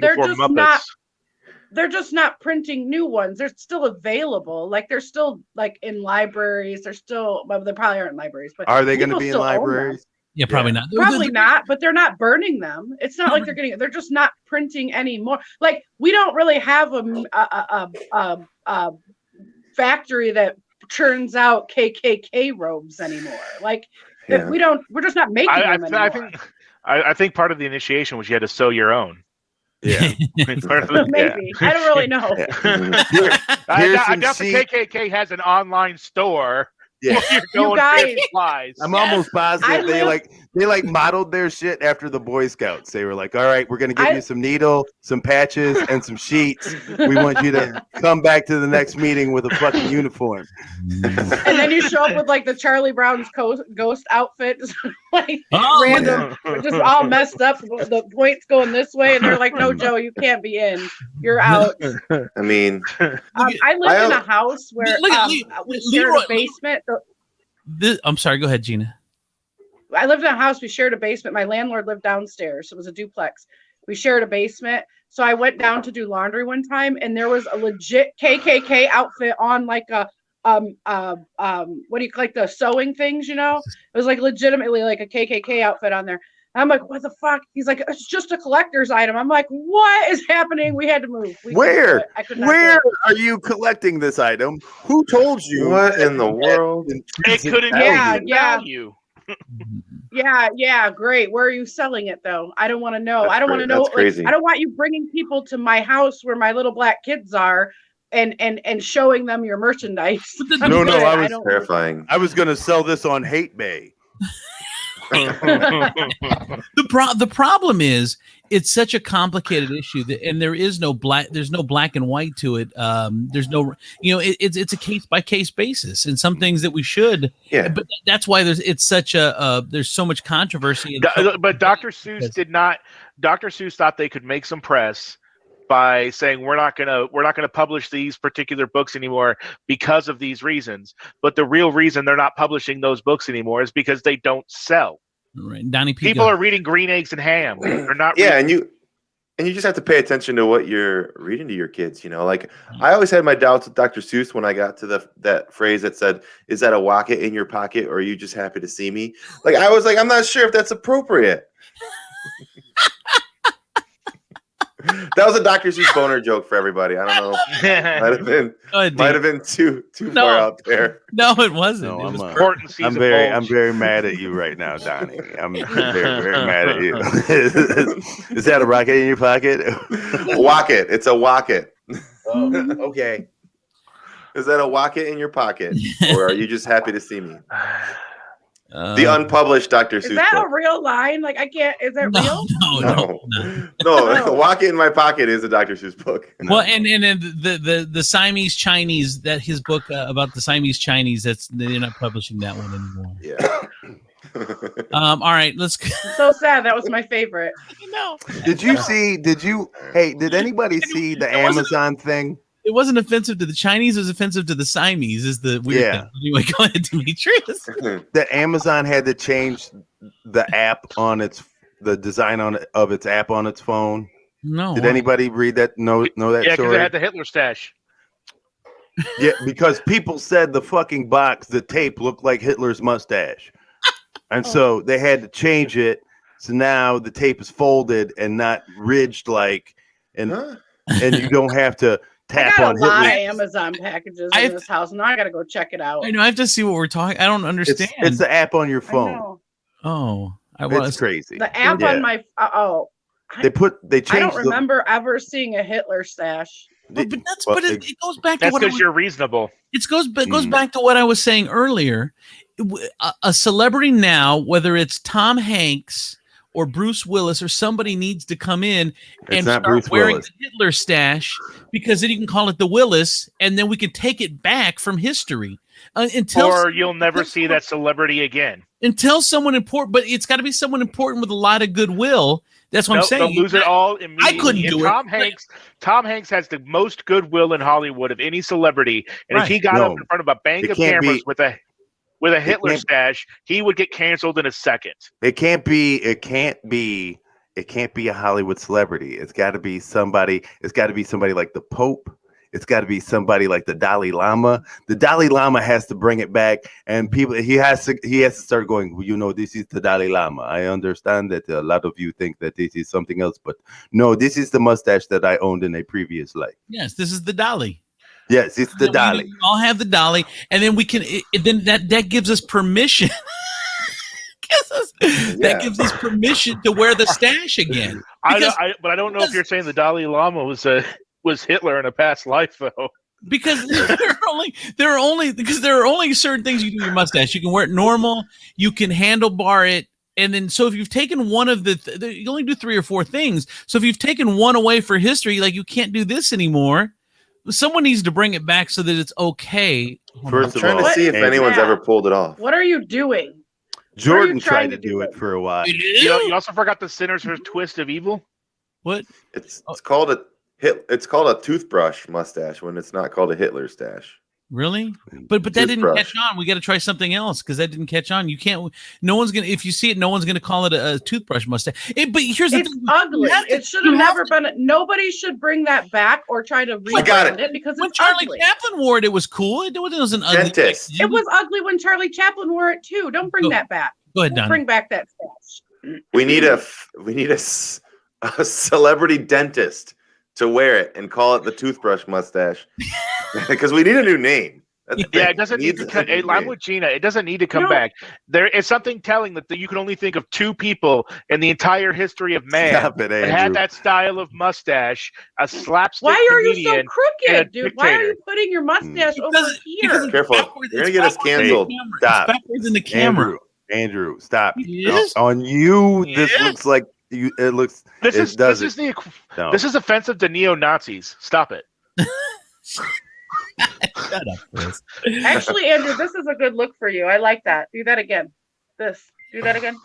Speaker 1: They're just not printing new ones. They're still available. Like they're still like in libraries. They're still, well, they probably aren't in libraries, but
Speaker 7: are they going to be in libraries?
Speaker 4: Yeah, probably not.
Speaker 1: Probably not, but they're not burning them. It's not like they're just not printing anymore. Like we don't really have a factory that churns out KKK robes anymore. Like we're just not making them anymore.
Speaker 5: I think part of the initiation was you had to sew your own.
Speaker 1: Yeah, maybe. I don't really know.
Speaker 5: I doubt the KKK has an online store.
Speaker 7: Yeah,
Speaker 1: you guys,
Speaker 7: I'm almost positive they modeled their shit after the Boy Scouts. They were like, all right, we're gonna give you some needle, some patches, and some sheets. We want you to come back to the next meeting with a fucking uniform.
Speaker 1: And then you show up with like the Charlie Brown's ghost outfit, like random, just all messed up. The points going this way, and they're like, "No, Joe, you can't be in. You're out."
Speaker 6: I mean,
Speaker 1: I lived in a house where we shared a basement.
Speaker 4: I'm sorry. Go ahead, Gina.
Speaker 1: I lived in a house. We shared a basement. My landlord lived downstairs. It was a duplex. We shared a basement. So I went down to do laundry one time, and there was a legit KKK outfit on, like a what do you like the sewing things? You know, it was like legitimately like a KKK outfit on there. I'm like, what the fuck? He's like, it's just a collector's item. I'm like, what is happening? We had to move.
Speaker 7: Where are you collecting this item? Who told you?
Speaker 6: What in the world?
Speaker 5: It couldn't value.
Speaker 1: Yeah, great. Where are you selling it though? I don't want to know. I don't want to know. Like, I don't want you bringing people to my house where my little black kids are and showing them your merchandise.
Speaker 7: No, I was
Speaker 6: terrifying.
Speaker 7: I was gonna sell this on Hate Bay.
Speaker 4: The problem is it's such a complicated issue that, and there's no black and white to it. There's no, it's a case by case basis, and some things that we should.
Speaker 6: Yeah.
Speaker 4: But that's why there's so much controversy.
Speaker 5: But Dr. Seuss did not. Dr. Seuss thought they could make some press by saying we're not gonna publish these particular books anymore because of these reasons. But the real reason they're not publishing those books anymore is because they don't sell.
Speaker 4: Right. Donny P.
Speaker 5: People are reading Green Eggs and Ham. They're not.
Speaker 6: Yeah, and you just have to pay attention to what you're reading to your kids. Like I always had my doubts with Dr. Seuss when I got to that phrase that said, "Is that a rocket in your pocket, or are you just happy to see me?" Like I was like, I'm not sure if that's appropriate. That was a Dr. Seuss boner joke for everybody. I don't know. Might have been too far out there.
Speaker 4: No, it wasn't.
Speaker 7: No,
Speaker 5: I'm
Speaker 7: very mad at you right now, Donny. I'm very, very mad at you. Is that a rocket in your pocket?
Speaker 6: Wocket. It's a wocket.
Speaker 7: Oh, okay.
Speaker 6: Is that a wocket in your pocket, or are you just happy to see me? The unpublished Dr. Seuss.
Speaker 1: Is that
Speaker 6: book.
Speaker 1: a real line? Like I can't. Is that real?
Speaker 6: No. Wocket in my pocket is a Dr. Seuss book.
Speaker 4: No. Well, and the Siamese Chinese, that his book about the Siamese Chinese, they're not publishing that one anymore.
Speaker 6: Yeah.
Speaker 4: All right, let's.
Speaker 1: So sad. That was my favorite.
Speaker 4: No.
Speaker 7: Did anybody see the Amazon thing?
Speaker 4: It wasn't offensive to the Chinese. It was offensive to the Siamese. Is the weird thing. Anyway, go ahead, Demetrius.
Speaker 7: That Amazon had to change the app on the design of its app on its phone.
Speaker 4: No.
Speaker 7: Did anybody read that? Know that story?
Speaker 5: Yeah, because it had the Hitler stash.
Speaker 7: Yeah, because people said the fucking box, the tape looked like Hitler's mustache, and so they had to change it. So now the tape is folded and not ridged and you don't have to.
Speaker 1: I got a lot of Amazon packages in this house. Now I got to go check it out.
Speaker 4: I know. I have to see what we're talking. I don't understand.
Speaker 7: It's the app on your phone.
Speaker 4: Oh,
Speaker 7: It's crazy.
Speaker 1: The app on my
Speaker 7: they changed.
Speaker 1: I don't remember ever seeing a Hitler stash.
Speaker 4: But it goes back to
Speaker 5: that's
Speaker 4: what
Speaker 5: because you're reasonable.
Speaker 4: It goes back to what I was saying earlier. A celebrity now, whether it's Tom Hanks or Bruce Willis or somebody, needs to come in and start wearing the Hitler stash, because then you can call it the Willis, and then we can take it back from history.
Speaker 5: Or you'll never see that celebrity again.
Speaker 4: Until someone important, but it's got to be someone important with a lot of goodwill. That's what I'm saying.
Speaker 5: They'll lose it all immediately.
Speaker 4: I couldn't do
Speaker 5: it. Tom Hanks has the most goodwill in Hollywood of any celebrity, and if he got up in front of a bank of cameras with a Hitler stash, he would get canceled in a second.
Speaker 7: It can't be a Hollywood celebrity. It's got to be somebody. It's got to be somebody like the Pope. It's got to be somebody like the Dalai Lama. The Dalai Lama has to bring it back, and he has to start going, well, you know, this is the Dalai Lama. I understand that a lot of you think that this is something else, but no, this is the mustache that I owned in a previous life.
Speaker 4: Yes, this is the Dalai.
Speaker 7: Yes, it's the Dalai.
Speaker 4: We all have the Dalai, and then we can. Then that gives us permission. That gives us permission to wear the stash again.
Speaker 5: But I don't know if you're saying the Dalai Lama was Hitler in a past life, though.
Speaker 4: Because there are only certain things you do with your mustache. You can wear it normal. You can handlebar it. And then, so if you've taken one of you only do 3 or 4 things. So if you've taken one away for history, like you can't do this anymore, someone needs to bring it back so that it's okay.
Speaker 6: First of all, trying to see if anyone's ever pulled it off.
Speaker 1: What are you doing?
Speaker 7: Jordan tried to do it for a while.
Speaker 5: You also forgot the Sinner's twist of evil.
Speaker 4: What?
Speaker 6: It's called a toothbrush mustache when it's not called a Hitler stash.
Speaker 4: Really? But that didn't catch on. We got to try something else because that didn't catch on. You can't. No one's gonna. If you see it, no one's gonna call it a toothbrush mustache. But here's the thing.
Speaker 1: It's ugly. It should have never been. Nobody should bring that back or try to rebrand it because
Speaker 4: when
Speaker 1: it's
Speaker 4: Charlie
Speaker 1: ugly.
Speaker 4: Chaplin wore it, it was cool. It wasn't ugly.
Speaker 6: Dentist.
Speaker 1: It was ugly when Charlie Chaplin wore it too. Don't bring that back.
Speaker 4: Go ahead, Donny.
Speaker 1: Bring back that stash.
Speaker 6: We need a celebrity dentist to wear it and call it the toothbrush mustache because we need a new name.
Speaker 5: Yeah, it doesn't need to come. I'm with Gina. It doesn't need to come back. There is something telling that you can only think of 2 people in the entire history of man that had that style of mustache. A slapstick.
Speaker 1: Why are you
Speaker 5: comedian
Speaker 1: so crooked, dude? Why are you putting your mustache over here?
Speaker 6: Careful, you're gonna get us canceled.
Speaker 7: Stop.
Speaker 4: It's backwards in the camera.
Speaker 7: Andrew, stop.
Speaker 4: Yes?
Speaker 7: On you, this looks like you. It looks.
Speaker 5: This is offensive to neo-Nazis. Stop it.
Speaker 4: Shut up, Chris.
Speaker 1: Actually, Andrew, this is a good look for you. I like that. Do that again. Do that again.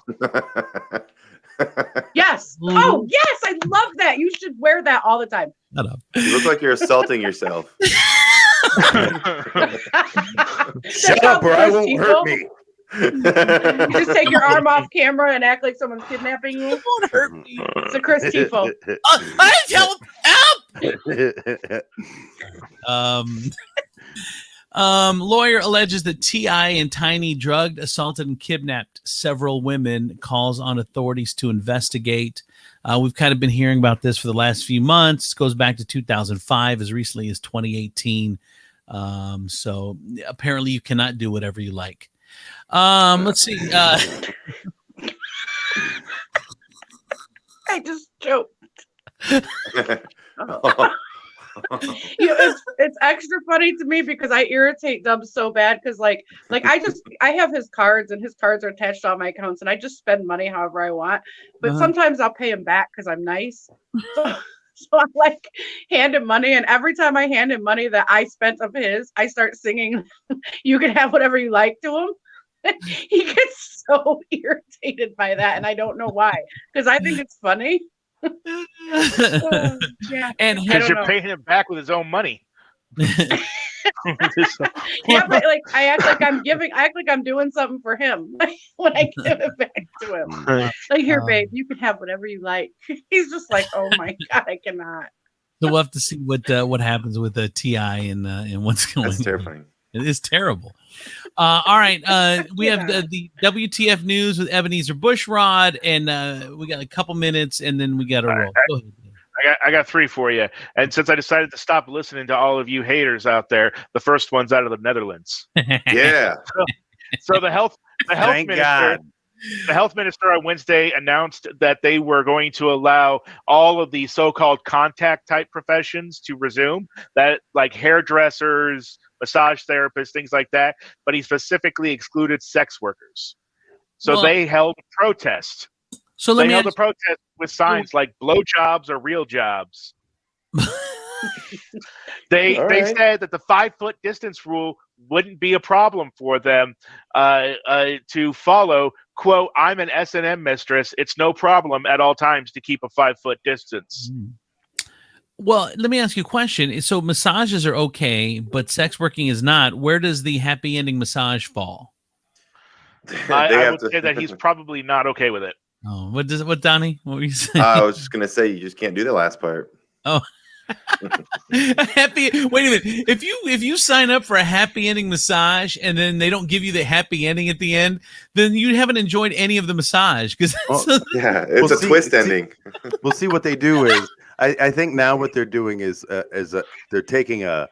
Speaker 1: Yes. Oh, yes. I love that. You should wear that all the time.
Speaker 4: Shut up.
Speaker 6: You look like you're assaulting yourself.
Speaker 7: Shut up, or I won't hurt me.
Speaker 1: You just take your arm off camera and act like someone's kidnapping you.
Speaker 4: It won't hurt me.
Speaker 1: It's a Chris Tiefel.
Speaker 4: Help! Lawyer alleges that T.I. and Tiny drugged, assaulted, and kidnapped several women. Calls on authorities to investigate. We've kind of been hearing about this for the last few months. This goes back to 2005, as recently as 2018. So apparently, you cannot do whatever you like. Let's see.
Speaker 1: I just joked. It's extra funny to me because I irritate Dubs so bad because like I have his cards and his cards are attached to all my accounts and I just spend money however I want, but sometimes I'll pay him back because I'm nice. So I like hand him money, and every time I hand him money that I spent of his, I start singing "You Can Have Whatever You Like" to him. He gets so irritated by that, and I don't know why. Because I think it's funny.
Speaker 5: Yeah, and because you're paying him back with his own money.
Speaker 1: Yeah, but like I act like I'm doing something for him when I give it back to him. Like, here, babe, you can have whatever you like. He's just like, oh my god, I cannot.
Speaker 4: So we'll have to see what happens with the T.I. and what's going on.
Speaker 6: That's terrifying.
Speaker 4: It is terrible. All right. We have the WTF news with Ebenezer Bushrod, and we got a couple minutes, and then we got to roll. Go ahead.
Speaker 5: I got 3 for you. And since I decided to stop listening to all of you haters out there, the first one's out of the Netherlands.
Speaker 6: Yeah.
Speaker 5: So the health
Speaker 7: Thank
Speaker 5: minister.
Speaker 7: God.
Speaker 5: The health minister on Wednesday announced that they were going to allow all of the so-called contact type professions to resume, that like hairdressers, massage therapists, things like that. But he specifically excluded sex workers. So they held a protest.
Speaker 4: So
Speaker 5: they held a protest with signs like "blowjobs are real jobs." They said that the 5-foot distance rule wouldn't be a problem for them to follow. Quote, "I'm an S&M mistress. It's no problem at all times to keep a 5-foot distance."
Speaker 4: Well, let me ask you a question. So massages are okay, but sex working is not. Where does the happy ending massage fall?
Speaker 5: I would say that he's probably not okay with it.
Speaker 4: Oh, what Donnie? What were you saying?
Speaker 6: I was just gonna say you just can't do the last part.
Speaker 4: Oh. Wait a minute. If you sign up for a happy ending massage and then they don't give you the happy ending at the end, then you haven't enjoyed any of the massage because
Speaker 6: it's a twist ending.
Speaker 7: We'll see what they do is I think now what they're doing is they're taking a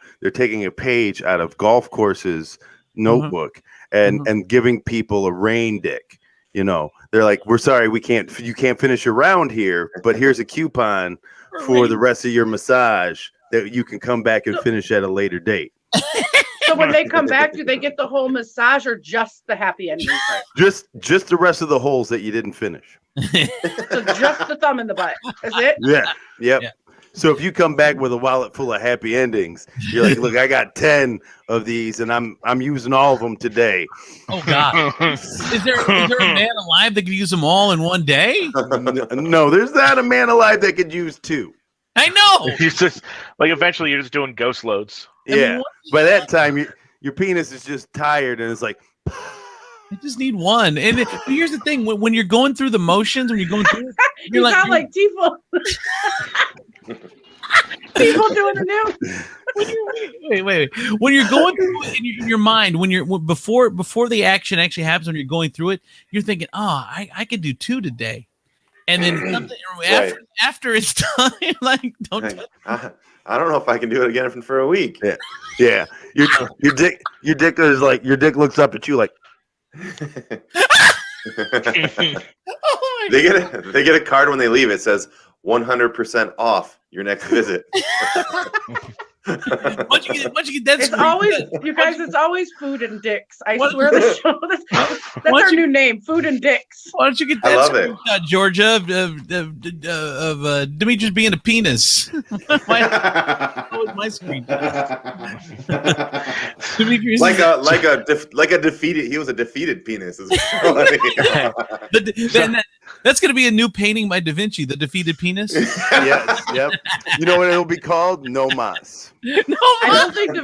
Speaker 7: page out of golf courses notebook and giving people a rain dick. You know, they're like, "We're sorry, you can't finish your round here, but here's a coupon for the rest of your massage that you can come back and finish at a later date."
Speaker 1: So when they come back, do they get the whole massage or just the happy ending part?
Speaker 7: Just the rest of the holes that you didn't finish.
Speaker 1: So just the thumb in the butt. Is it?
Speaker 7: Yeah. Yep. Yeah. So if you come back with a wallet full of happy endings, you're like, "Look, I got 10 of these, and I'm using all of them today."
Speaker 4: Oh God! Is there a man alive that could use them all in one day?
Speaker 7: No, there's not a man alive that could use 2.
Speaker 4: I know.
Speaker 5: It's just like eventually you're just doing ghost loads.
Speaker 7: Yeah. By that time, your penis is just tired, and it's like,
Speaker 4: I just need one. And here's the thing: when you're going through the motions, when you're going through,
Speaker 1: you sound like Tiefel. People doing the new.
Speaker 4: Wait. When you're going through it in your mind, before the action actually happens, when you're going through it, you're thinking, "Oh, I could do 2 today," and then something after it's done, like don't.
Speaker 6: I don't know if I can do it again for a week.
Speaker 7: Yeah. Your dick is like, your dick looks up at you like.
Speaker 6: They get a card when they leave. It says 100% off your next visit.
Speaker 4: Once you get that,
Speaker 1: it's always you guys. It's always food and dicks. I swear the show. That's our new name, food and dicks.
Speaker 4: Why don't you get that screenshot, Georgia, of Demetrius being a penis? My screen.
Speaker 6: like a defeated. He was a defeated penis.
Speaker 4: That's going to be a new painting by Da Vinci, the defeated penis.
Speaker 7: Yes, yep. You know what it'll be called? No mas.
Speaker 4: No,
Speaker 1: I don't think Da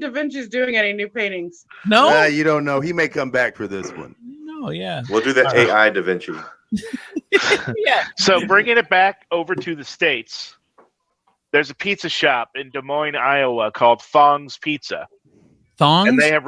Speaker 1: Vinci's doing any new paintings.
Speaker 4: No,
Speaker 7: you don't know. He may come back for this one.
Speaker 4: No, yeah.
Speaker 6: We'll do the AI Da Vinci.
Speaker 4: Yeah.
Speaker 5: So bringing it back over to the States, there's a pizza shop in Des Moines, Iowa called Thong's Pizza.
Speaker 4: Thongs?
Speaker 5: And they have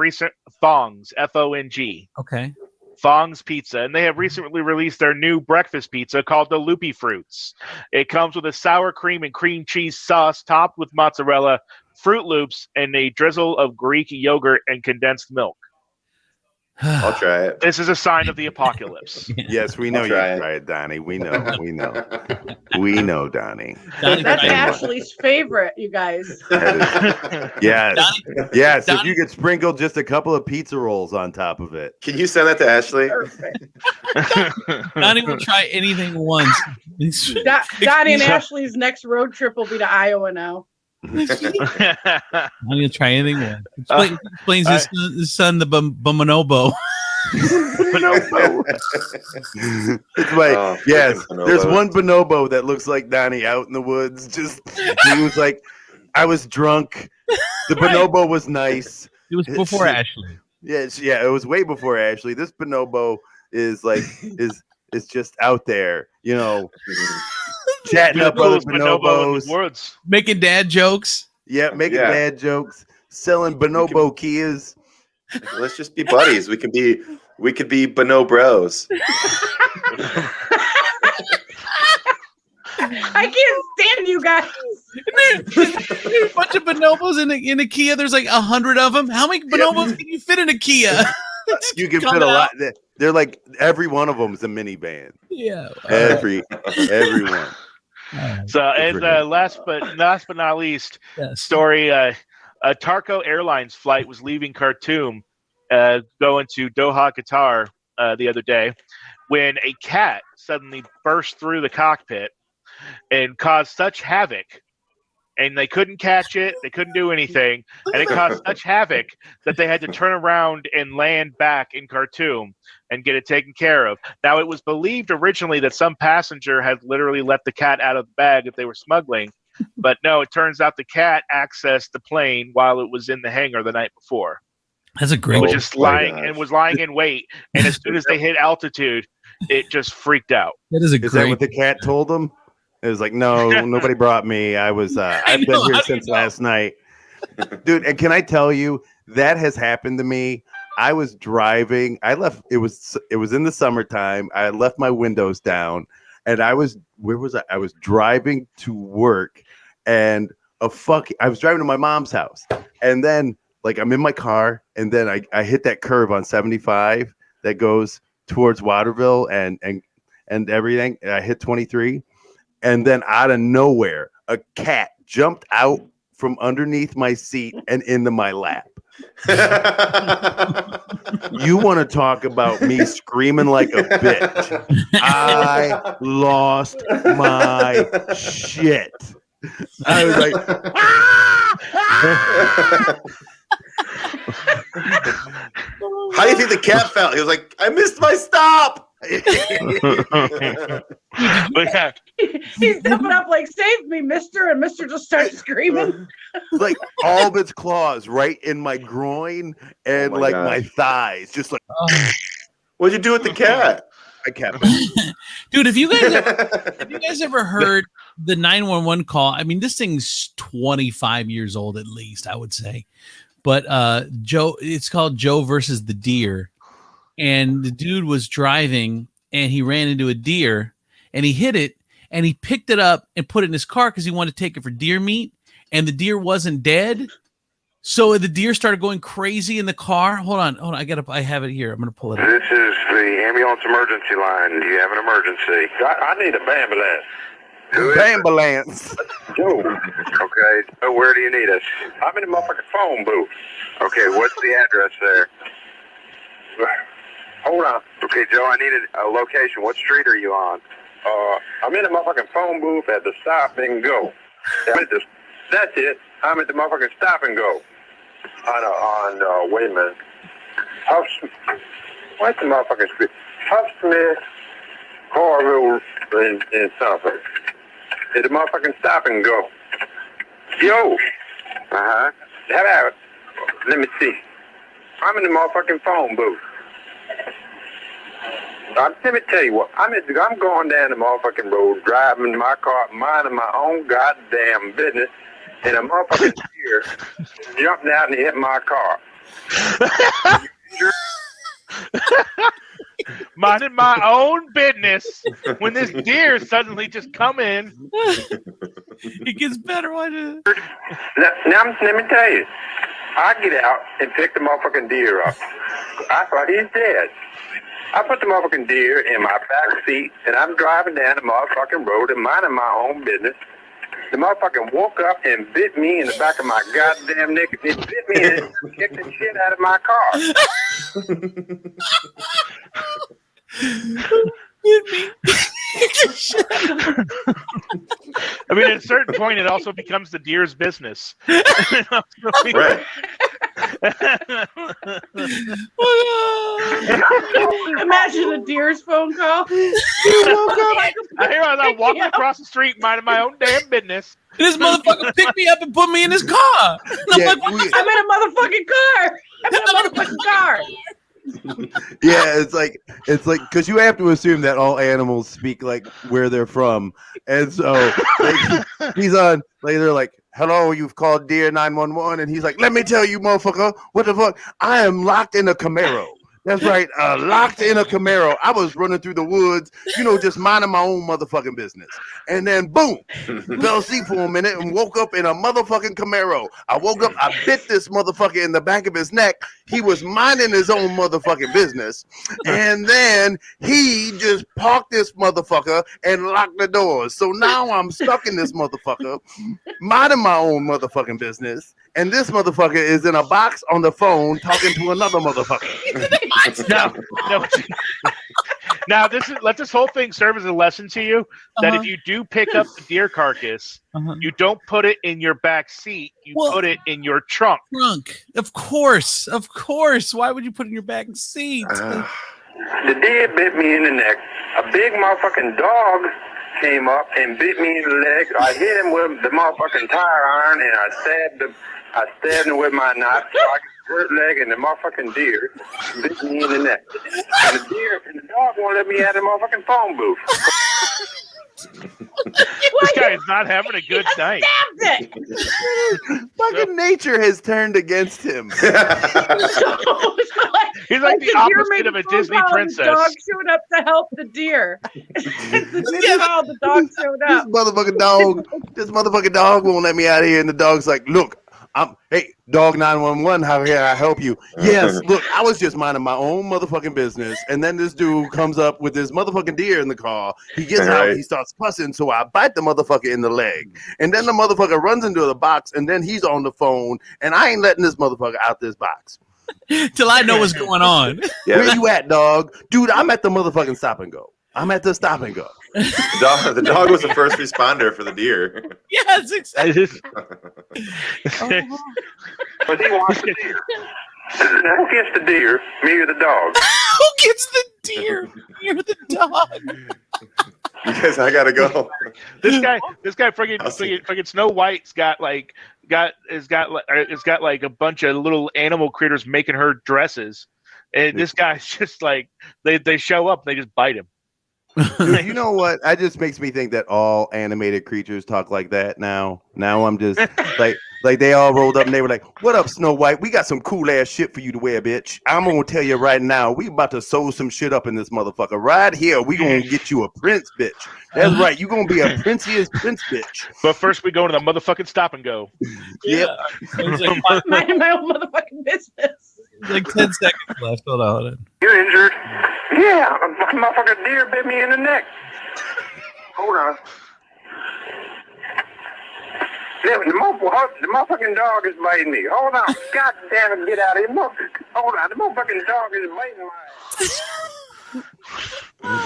Speaker 5: Thongs, F-O-N-G.
Speaker 4: Okay.
Speaker 5: Thong's Pizza, and they have recently released their new breakfast pizza called the Loopy Fruits. It comes with a sour cream and cream cheese sauce topped with mozzarella, Fruit Loops, and a drizzle of Greek yogurt and condensed milk.
Speaker 6: I'll try it.
Speaker 5: This is a sign of the apocalypse.
Speaker 7: Yes, we know you try it, Donnie. We know, Donnie.
Speaker 1: That's Ashley's favorite, you guys.
Speaker 7: Yes.
Speaker 4: Donnie,
Speaker 7: yes.
Speaker 4: Donnie.
Speaker 7: If you could sprinkle just a couple of pizza rolls on top of it.
Speaker 6: Can you send that to Ashley?
Speaker 1: Perfect.
Speaker 4: Donnie will try anything once.
Speaker 1: Donnie and Ashley's next road trip will be to Iowa now.
Speaker 4: I'm gonna try anything more. Explains his son the Bonobo.
Speaker 7: It's like, yes, there's one bonobo that looks like Donnie out in the woods. He was like, I was drunk. The bonobo was nice.
Speaker 4: It was before Ashley.
Speaker 7: Yeah, it was way before Ashley. This bonobo is like is just out there, you know. Chatting up other bonobos,
Speaker 4: making dad jokes.
Speaker 7: Yeah, making dad jokes, selling bonobo Kias.
Speaker 6: Let's just be buddies. We could be bonobros.
Speaker 1: I can't stand you guys.
Speaker 4: There's a bunch of bonobos in a Kia. There's like 100 of them. How many bonobos can you fit in a Kia?
Speaker 7: You can fit a lot. They're like every one of them is a minivan.
Speaker 4: Yeah,
Speaker 7: everyone.
Speaker 5: So, and last but not least, story: a Tarko Airlines flight was leaving Khartoum, going to Doha, Qatar, the other day, when a cat suddenly burst through the cockpit and caused such havoc. And they couldn't catch it. They couldn't do anything. And it caused such havoc that they had to turn around and land back in Khartoum and get it taken care of. Now, it was believed originally that some passenger had literally let the cat out of the bag that they were smuggling. But no, it turns out the cat accessed the plane while it was in the hangar the night before.
Speaker 4: That's a great.
Speaker 5: It was just lying in wait. And as soon as they hit altitude, it just freaked out.
Speaker 4: That is a great.
Speaker 7: Is that what the cat told them? It was like, no, nobody brought me. I've been here since last night. Dude, and can I tell you, that has happened to me. I was driving. I left. It was in the summertime. I left my windows down, and where was I? I was driving to work, and I was driving to my mom's house, and then like I'm in my car, and then I hit that curve on 75 that goes towards Waterville and everything. And I hit 23. And then out of nowhere, a cat jumped out from underneath my seat and into my lap. You want to talk about me screaming like a bitch? I lost my shit. I was like,
Speaker 6: How do you think the cat felt? He was like, I missed my stop.
Speaker 1: He's jumping up like, save me, mister, and mister just starts screaming.
Speaker 7: Like all of its claws right in my groin and my thighs, just like.
Speaker 6: What'd you do with the cat?
Speaker 7: I kept it.
Speaker 4: Dude, have you guys ever heard the 911 call? I mean, this thing's 25 years old at least, I would say. But it's called Joe versus the Deer. And the dude was driving and he ran into a deer and he hit it and he picked it up and put it in his car because he wanted to take it for deer meat. And the deer wasn't dead. So the deer started going crazy in the car. Hold on. I have it here. I'm going to pull it up.
Speaker 8: This is the ambulance emergency line. Do you have an emergency? I need a ambulance.
Speaker 7: Ambulance.
Speaker 8: Joe. Okay. So where do you need us? I'm in the motherfucking phone booth. Okay. What's the address there? Hold on. Okay, Joe, I need a location. What street are you on? I'm in the motherfucking phone booth at the stop and go. That's it. I'm at the motherfucking stop and go. Wait a minute. What's the motherfucking street? Huffsmith, Corville, and something. At the motherfucking stop and go. Yo. How about it? Let me see. I'm in the motherfucking phone booth. Let me tell you what, I'm going down the motherfucking road, driving my car, minding my own goddamn business, and a motherfucking deer jumped out and hit my car.
Speaker 5: Minding my own business when this deer suddenly just come in.
Speaker 4: It gets better. Now,
Speaker 8: let me tell you, I get out and pick the motherfucking deer up. I thought he's dead. I put the motherfucking deer in my back seat, and I'm driving down the motherfucking road and minding my own business. The motherfucker woke up and bit me in the back of my goddamn neck. It bit me and kicked the shit out of my car.
Speaker 5: I mean, at a certain point, it also becomes the deer's business.
Speaker 6: Right.
Speaker 1: Imagine a deer's phone call.
Speaker 5: I'm walking across the street, minding my own damn business.
Speaker 4: This motherfucker picked me up and put me in his car.
Speaker 1: I'm in a motherfucking car. I'm in a motherfucking car.
Speaker 7: Yeah, it's like because you have to assume that all animals speak like where they're from, and so he's on they're like, hello, you've called Deer 911, and he's like, let me tell you, motherfucker, what the fuck? I am locked in a Camaro. That's right. Locked in a Camaro. I was running through the woods, just minding my own motherfucking business. And then boom, fell asleep for a minute and woke up in a motherfucking Camaro. I woke up, I bit this motherfucker in the back of his neck. He was minding his own motherfucking business. And then he just parked this motherfucker and locked the doors. So now I'm stuck in this motherfucker, minding my own motherfucking business. And this motherfucker is in a box on the phone talking to another motherfucker.
Speaker 5: No. Now let this whole thing serve as a lesson to you that if you do pick up the deer carcass, you don't put it in your back seat. You put it in your trunk.
Speaker 4: Of course. Why would you put it in your back seat?
Speaker 8: The deer bit me in the neck. A big motherfucking dog came up and bit me in the leg. I hit him with the motherfucking tire iron, and I stabbed him with my knife. So I hurt leg, and the motherfucking deer bit me in the neck. And the dog won't let me out of the motherfucking phone booth.
Speaker 5: This guy is not having a good night.
Speaker 7: Fucking nature has turned against him.
Speaker 5: He's like the opposite of a Disney princess.
Speaker 1: The dog showed up to help the deer. The dog showed up.
Speaker 7: This motherfucking dog won't let me out of here. And the dog's like, look, hey, dog 911, how can I help you? Yes, look, I was just minding my own motherfucking business. And then this dude comes up with this motherfucking deer in the car. He gets out, he starts fussing, so I bite the motherfucker in the leg. And then the motherfucker runs into the box, and then he's on the phone, and I ain't letting this motherfucker out this box.
Speaker 4: Till I know what's going on.
Speaker 7: Yeah. Where you at, dog? Dude, I'm at the motherfucking stop and go. I'm at the stop and go.
Speaker 6: The dog was the first responder for the deer.
Speaker 4: Yes, exactly.
Speaker 8: But he wants the deer. Who gets the deer? Me or the dog?
Speaker 4: Who gets the deer? You're the dog.
Speaker 6: Because I gotta go.
Speaker 5: This guy, friggin' Snow White's got like a bunch of little animal critters making her dresses, and this guy's just like they show up, and they just bite him.
Speaker 7: You know what? That just makes me think that all animated creatures talk like that now. Now I'm just like they all rolled up and they were like, "What up, Snow White? We got some cool ass shit for you to wear, bitch. I'm gonna tell you right now, we about to sew some shit up in this motherfucker right here. We gonna get you a prince, bitch. That's right. You gonna be a princiest prince, bitch.
Speaker 5: But first, we go to the motherfucking stop and go.
Speaker 7: Yep.
Speaker 1: Minding my own motherfucking business.
Speaker 4: Like 10 seconds left. Hold on.
Speaker 8: You're injured? Yeah, a motherfucking deer bit me in the neck. Hold on. Yeah, the motherfucking dog is biting me. Hold on. God damn it, get out of here. Hold on, the motherfucking dog is biting my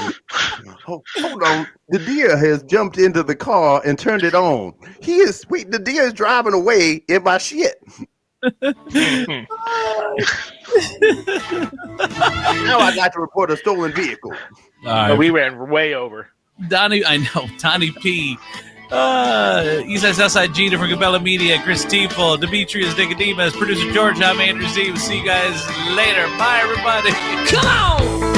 Speaker 7: Hold on. The deer has jumped into the car and turned it on. The deer is driving away in my shit. Now I got to report a stolen vehicle.
Speaker 5: We ran way over.
Speaker 4: Donny, I know. Donny P. Eastside Southside Gina from Cabela Media, Chris Tiefel, Demetrius Nicodemus, producer George, I'm Andrew Z. We'll see you guys later. Bye, everybody.
Speaker 3: Come on!